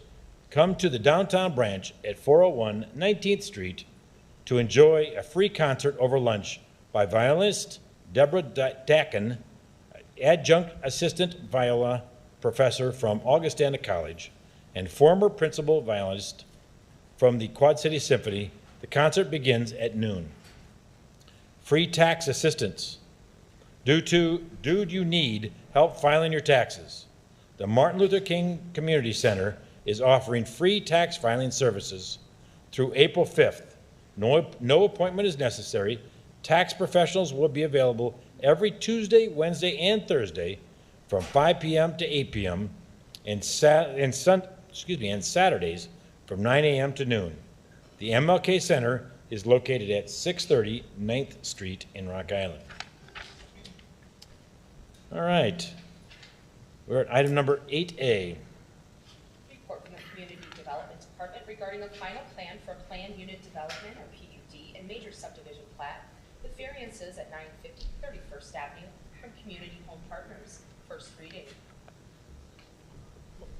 Come to the downtown branch at 401 19th Street to enjoy a free concert over lunch by violinist Deborah Dakin, adjunct assistant viola professor from Augustana College, and former principal violinist from the Quad City Symphony. The concert begins at noon. Free tax assistance. Do you need help filing your taxes? The Martin Luther King Community Center is offering free tax filing services through April 5th. No appointment is necessary. Tax professionals will be available every Tuesday, Wednesday, and Thursday from 5 p.m. to 8 p.m. and Saturdays from 9 a.m. to noon. The MLK Center is located at 630 9th Street in Rock Island. All right, we're at item number 8A. Report from the Community Development Department regarding the final plan for Planned Unit Development, or PUD, and major subdivision plat with variances at 950 31st Avenue from Community Home Partners. First reading.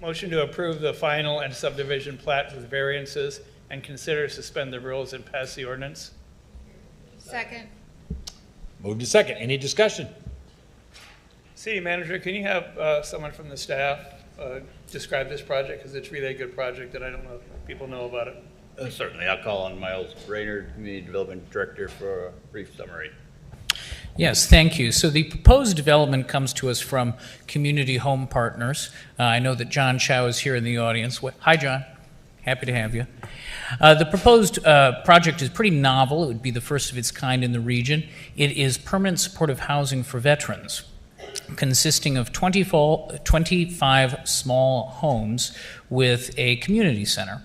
Motion to approve the final and subdivision plat with variances and consider to suspend the rules and pass the ordinance. Second. Moved to second. Any discussion? City Manager, can you have someone from the staff describe this project, because it's really a good project that I don't know if people know about it. Certainly. I'll call on Miles Brainerd, Community Development Director, for a brief summary. Yes, thank you. So the proposed development comes to us from Community Home Partners. I know that John Chow is here in the audience. Hi, John. Happy to have you. The proposed project is pretty novel. It would be the first of its kind in the region. It is permanent supportive housing for veterans, consisting of 25 small homes with a community center.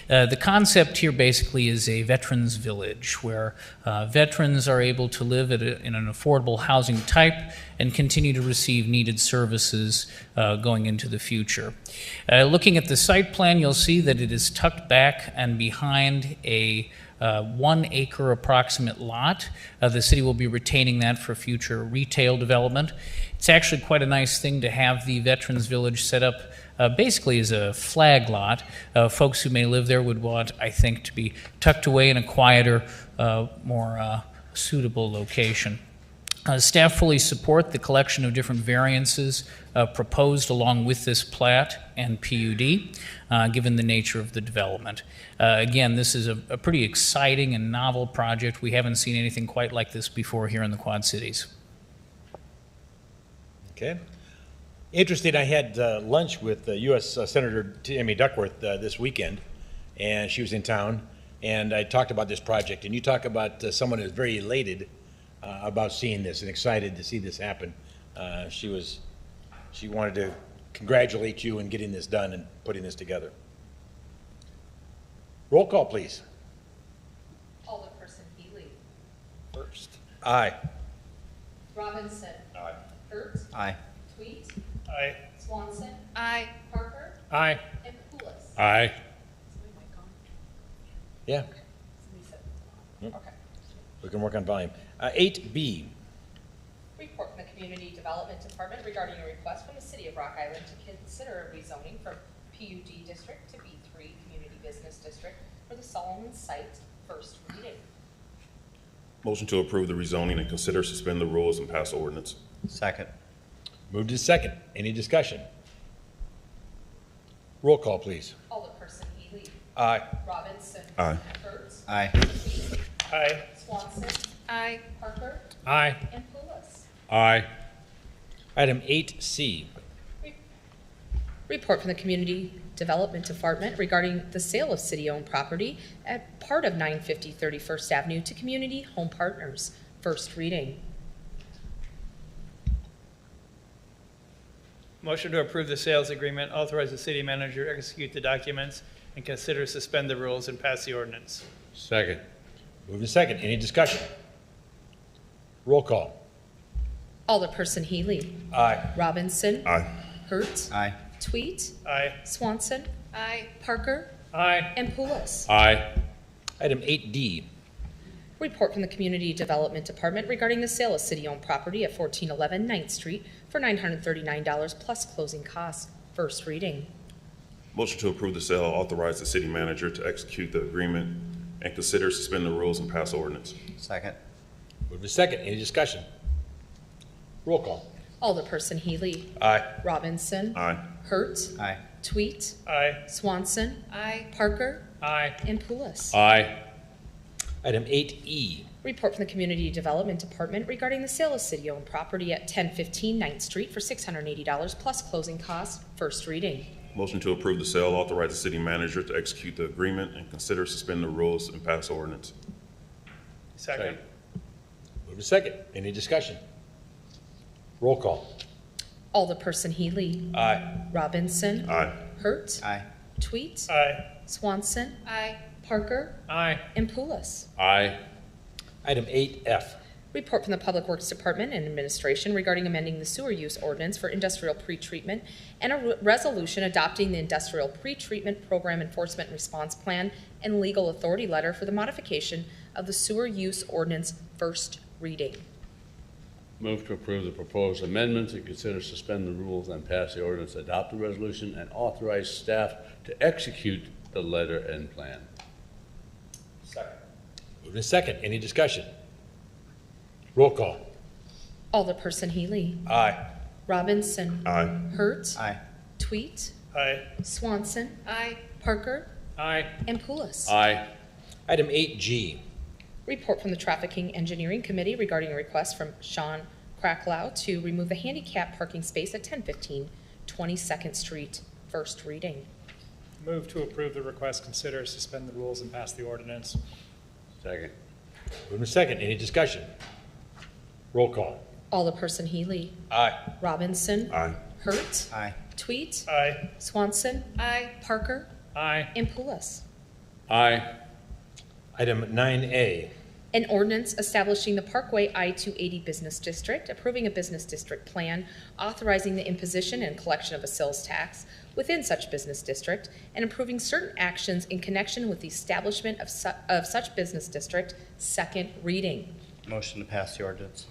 The concept here basically is a veterans village where veterans are able to live in an affordable housing type and continue to receive needed services going into the future. Looking at the site plan, you'll see that it is tucked back and behind a 1 acre approximate lot. The city will be retaining that for future retail development. It's actually quite a nice thing to have the Veterans Village set up basically as a flag lot. Folks who may live there would want, I think, to be tucked away in a quieter, more suitable location. Staff fully support the collection of different variances proposed along with this plat and PUD, given the nature of the development. Again, this is a pretty exciting and novel project. We haven't seen anything quite like this before here in the Quad Cities. Okay. Interesting, I had lunch with U.S. Senator Tammy Duckworth this weekend, and she was in town, and I talked about this project, and you talk about someone who's very elated about seeing this and excited to see this happen. She wanted to congratulate you in getting this done and putting this together. Roll call, please. Alderperson Healy. First. Aye. Robinson. Aye. Hurt. Aye. Tweet. Aye. Swanson. Aye. Parker. Aye. And Poulos. Aye. Yeah. Okay. We can work on volume. 8B. Report from the Community Development Department regarding a request from the City of Rock Island to consider a rezoning from PUD District to B3 Community Business District for the Solomon site. First reading. Motion to approve the rezoning and consider suspend the rules and pass ordinance. Second. Moved to second. Any discussion? Roll call, please. Alderperson Healy. Aye. Robinson. Aye. Hurt. Aye. Tweet. Aye. Swanson. Aye. Parker. Aye. And Poulos. Aye. Item 8C. Report from the Community Development Department regarding the sale of city-owned property at part of 950 31st Avenue to Community Home Partners. First reading. Motion to approve the sales agreement, authorize the city manager to execute the documents, and consider suspend the rules and pass the ordinance. Second. Moved to second. Any discussion? Roll call. Alderperson Healy. Aye. Robinson. Aye. Hurt. Aye. Tweet. Aye. Swanson. Aye. Parker. Aye. And Poulos. Aye. Item 8D. Report from the Community Development Department regarding the sale of city-owned property at 1411 9th Street for $939 plus closing costs. First reading. Motion to approve the sale, authorize the city manager to execute the agreement and consider suspend the rules and pass ordinance. Second. Moved to second. Any discussion? Roll call. Alderperson Healy. Aye. Robinson. Aye. Hurt. Aye. Tweet. Aye. Swanson. Aye. Parker. Aye. And Poulos. Aye. Item 8E. Report from the Community Development Department regarding the sale of city-owned property at 1015 9th Street for $680 plus closing costs. First reading. Motion to approve the sale, authorize the city manager to execute the agreement and consider suspend the rules and pass ordinance. Second. Moved to second. Any discussion? Roll call. Alderperson Healy. Aye. Robinson. Aye. Hurt. Aye. Tweet. Aye. Swanson. Aye. Parker. Aye. And Poulos. Aye. Item 8F. Report from the Public Works Department and Administration regarding amending the sewer use ordinance for industrial pretreatment and a resolution adopting the Industrial Pretreatment Program Enforcement Response Plan and legal authority letter for the modification of the sewer use ordinance. First reading. Move to approve the proposed amendments and consider suspend the rules and pass the ordinance, adopt the resolution, and authorize staff to execute the letter and plan. Second. Moved to second. Any discussion? Roll call. Alderperson Healy. Aye. Robinson. Aye. Hurt. Aye. Tweet. Aye. Swanson. Aye. Parker. Aye. And Poulos. Aye. Item 8G. Report from the Trafficking Engineering Committee regarding a request from Sean Kracklow to remove a handicap parking space at 1015 22nd Street. First reading. Move to approve the request, consider, suspend the rules, and pass the ordinance. Second. Moved to second. Any discussion? Roll call. Alderperson Healy. Aye. Robinson. Aye. Hurt. Aye. Tweet. Aye. Swanson. Aye. Parker. Aye. and Pulis. Aye. Item 9A. An ordinance establishing the Parkway I-280 Business District, approving a business district plan, authorizing the imposition and collection of a sales tax within such business district, and approving certain actions in connection with the establishment of such business district. Second reading. Motion to pass the ordinance.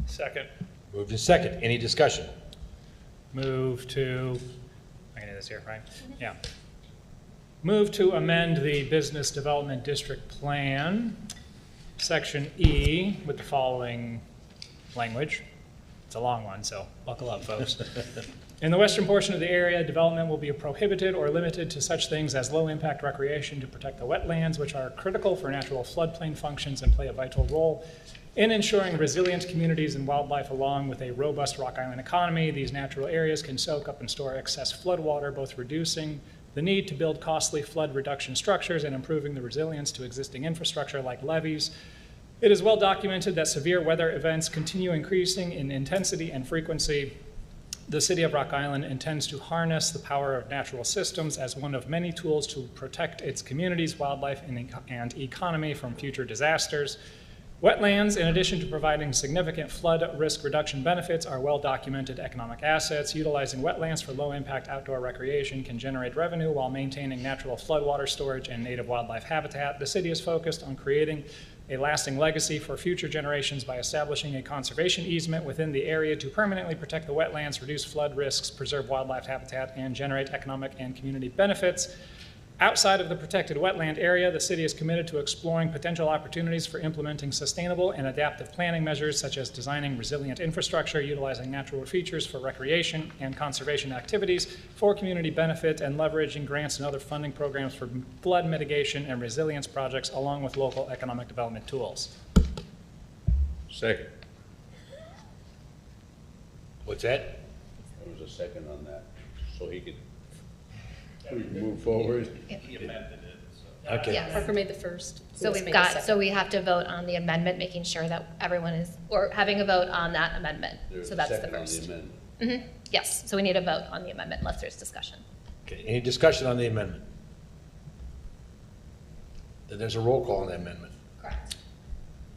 Second. Moved and second. Any discussion? Move to, I can do this here, right? Yeah. Move to amend the Business Development District Plan, Section E, with the following language. It's a long one, so buckle up, folks. In the western portion of the area, development will be prohibited or limited to such things as low-impact recreation to protect the wetlands, which are critical for natural floodplain functions and play a vital role in ensuring resilient communities and wildlife along with a robust Rock Island economy. These natural areas can soak up and store excess floodwater, both reducing the need to build costly flood reduction structures and improving the resilience to existing infrastructure like levees. It is well documented that severe weather events continue increasing in intensity and frequency. The City of Rock Island intends to harness the power of natural systems as one of many tools to protect its communities, wildlife, and economy from future disasters. Wetlands, in addition to providing significant flood risk reduction benefits, are well-documented economic assets. Utilizing wetlands for low-impact outdoor recreation can generate revenue while maintaining natural floodwater storage and native wildlife habitat. The city is focused on creating a lasting legacy for future generations by establishing a conservation easement within the area to permanently protect the wetlands, reduce flood risks, preserve wildlife habitat, and generate economic and community benefits. Outside of the protected wetland area, the city is committed to exploring potential opportunities for implementing sustainable and adaptive planning measures such as designing resilient infrastructure, utilizing natural features for recreation and conservation activities for community benefit, and leveraging grants and other funding programs for flood mitigation and resilience projects along with local economic development tools. Second. What's that? There was a second on that, so he could move forward. He amended it. Okay. Yeah, Parker made the first. So we've got, so we have to vote on the amendment, making sure that everyone is, or having a vote on that amendment. There's So a that's the second on first. amendment. Mm-hmm. Yes, so we need a vote on the amendment unless there's discussion. Okay, any discussion on the amendment? Then there's a roll call on the amendment. Correct.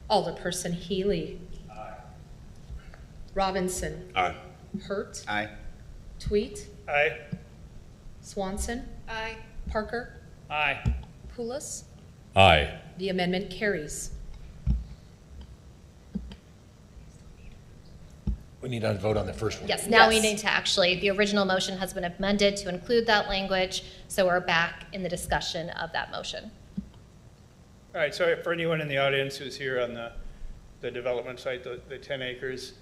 Alderperson Healy. Aye. Robinson. Aye. Hurt. Aye. Tweet. Aye. Swanson. Aye. Parker. Aye. Pulis. Aye. The amendment carries. We need to vote on the first one. Yes, now we need to actually, the original motion has been amended to include that language, so we're back in the discussion of that motion. All right, so for anyone in the audience who's here on the development site, the 10 acres,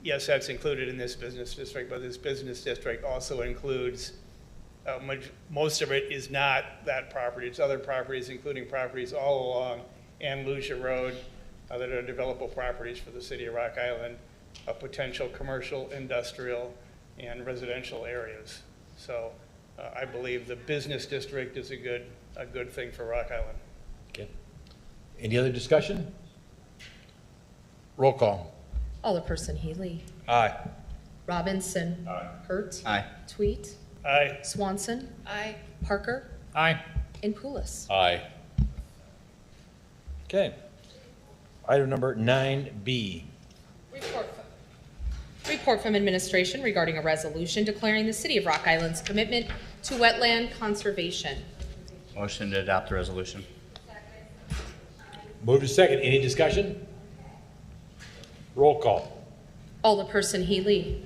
yes, that's included in this business district, but this business district also includes, most of it is not that property. It's other properties, including properties all along Andalusia Road that are developable properties for the city of Rock Island, potential commercial, industrial, and residential areas. So I believe the business district is a good thing for Rock Island. Okay. Any other discussion? Roll call. Alderperson Healy. Aye. Robinson. Aye. Hurt. Aye. Tweet. Aye. Swanson. Aye. Parker. Aye. And Pulis. Aye. Okay. Item number 9B. Report from administration regarding a resolution declaring the city of Rock Island's commitment to wetland conservation. Motion to adopt the resolution. Move to second. Any discussion? Roll call. Alderperson Healy.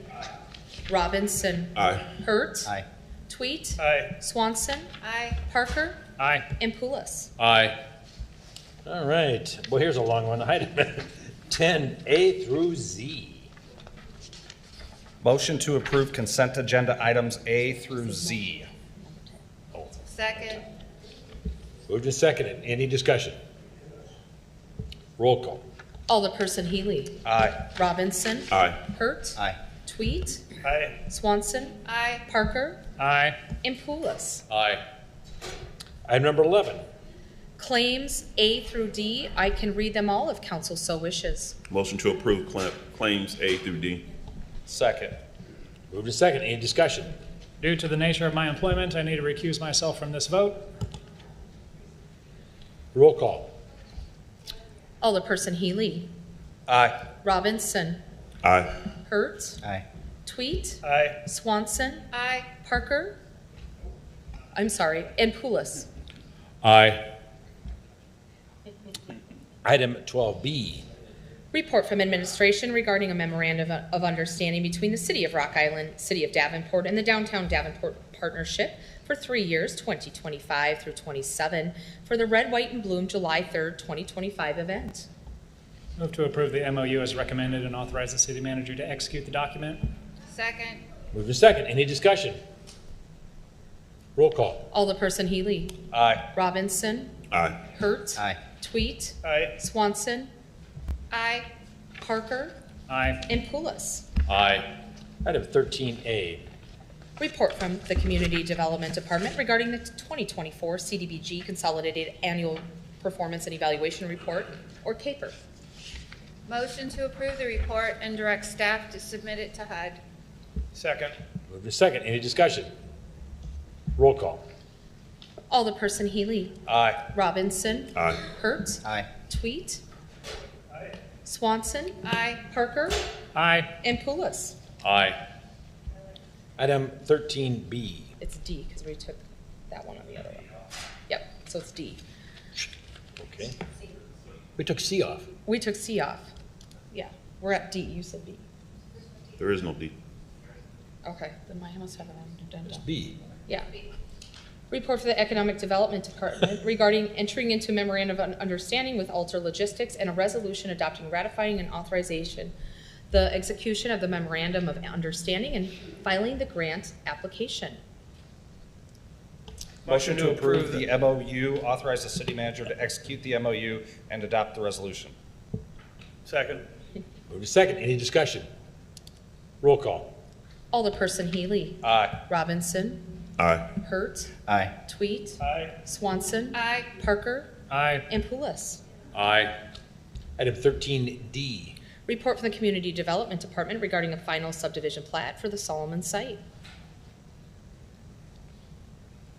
Robinson. Aye. Hurt. Aye. Tweet. Aye. Swanson. Aye. Parker. Aye. And Pulis. Aye. All right. Well, here's a long one. Item 10A through Z. Motion to approve consent agenda items A through Z. Second. Moved and seconded. Any discussion? Roll call. Alderperson Healy. Aye. Robinson. Aye. Hurt. Aye. Tweet. Aye. Swanson. Aye. Parker. Aye. And Pulis. Aye. Item number 11. Claims A through D. I can read them all if council so wishes. Motion to approve claims A through D. Second. Moved and seconded. Any discussion? Due to the nature of my employment, I need to recuse myself from this vote. Roll call. Alderperson Healy. Aye. Robinson. Aye. Hertz. Aye. Tweet. Aye. Swanson. Aye. Parker. I'm sorry, and Poulos. Aye. Item 12B. Report from administration regarding a memorandum of understanding between the City of Rock Island, City of Davenport, and the Downtown Davenport Partnership for 3 years, 2025 through 27, for the Red, White, and Bloom July 3rd, 2025 event. Move to approve the MOU as recommended and authorize the city manager to execute the document. Second. Move to second. Any discussion? Roll call. Alderperson Healy. Aye. Robinson. Aye. Hertz. Aye. Tweet. Aye. Swanson. Aye. Parker. Aye. And Poulos. Aye. Item 13A. Report from the Community Development Department regarding the 2024 CDBG Consolidated Annual Performance and Evaluation Report, or CAPER. Motion to approve the report and direct staff to submit it to HUD. Second. Move to second. Any discussion? Roll call. Alderperson Healy. Aye. Robinson. Aye. Hertz. Aye. Tweet. Swanson. Aye. Parker. Aye. And Poulos. Aye. Item 13B. It's D because we took that one on the other one. Yep, so it's D. Okay. We took C off. We took C off. Yeah, we're at D. You said B. There is no D. Okay, then I must have it on addendum. It's B. Yeah. Report for the Economic Development Department regarding entering into memorandum of understanding with Alter Logistics and a resolution adopting, ratifying, and authorization the execution of the memorandum of understanding and filing the grant application. Motion to approve the MOU, authorize the city manager to execute the MOU and adopt the resolution. Second. Move to second. Any discussion? Roll call. Alderperson Healy. Aye. Robinson. Aye. Hertz. Aye. Tweet. Aye. Swanson. Aye. Parker. Aye. And Poulos. Aye. Item 13D. Report from the Community Development Department regarding a final subdivision plat for the Solomon site.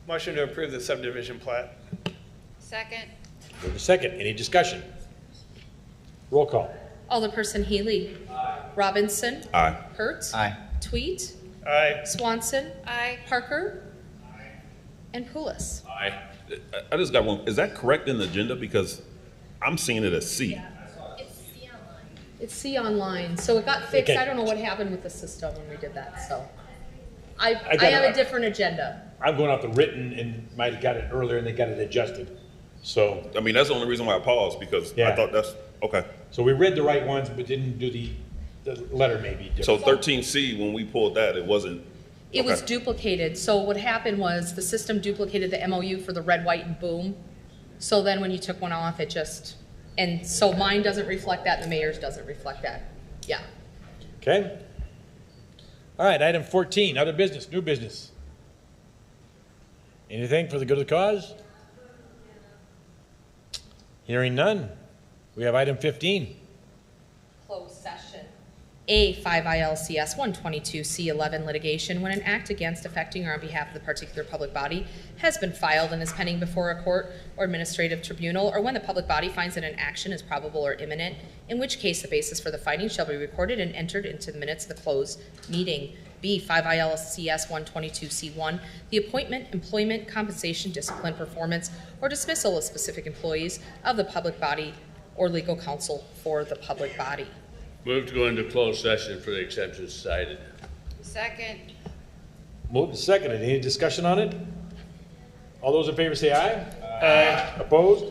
Motion to approve the subdivision plat. Second. Move to second. Any discussion? Roll call. Alderperson Healy. Robinson. Aye. Hertz. Aye. Tweet. Aye. Swanson. Aye. Parker. And Poulos. Aye. I just got one. Is that correct in the agenda? Because I'm seeing it as C. It's C online, so it got fixed. Okay. I don't know what happened with the system when we did that, so. I got have it. a different agenda. I'm going off the written and might have got it earlier and they got it adjusted. So, I mean, that's the only reason why I paused, because I Yeah. thought that's, okay. so we read the right ones, but didn't do the letter maybe So different. 13C, when we pulled that, it wasn't. It was okay. duplicated, so what happened was the system duplicated the MOU for the red, white, and boom. So then when you took one off, it just, and so mine doesn't reflect that, and the mayor's doesn't reflect that. Yeah. Okay. All right, item 14, other business, new business. Anything for the good of the cause? Hearing none. We have item 15. Closed session. A 5 ILCS 122C11 litigation when an act against, affecting, or on behalf of the particular public body has been filed and is pending before a court or administrative tribunal, or when the public body finds that an action is probable or imminent, in which case the basis for the finding shall be recorded and entered into the minutes of the closed meeting. B 5 ILCS 122C1, the appointment, employment, compensation, discipline, performance, or dismissal of specific employees of the public body or legal counsel for the public body. Move to go into closed session for the exceptions cited. Second. Moved and seconded. Any discussion on it? All those in favor say aye. Aye. Opposed?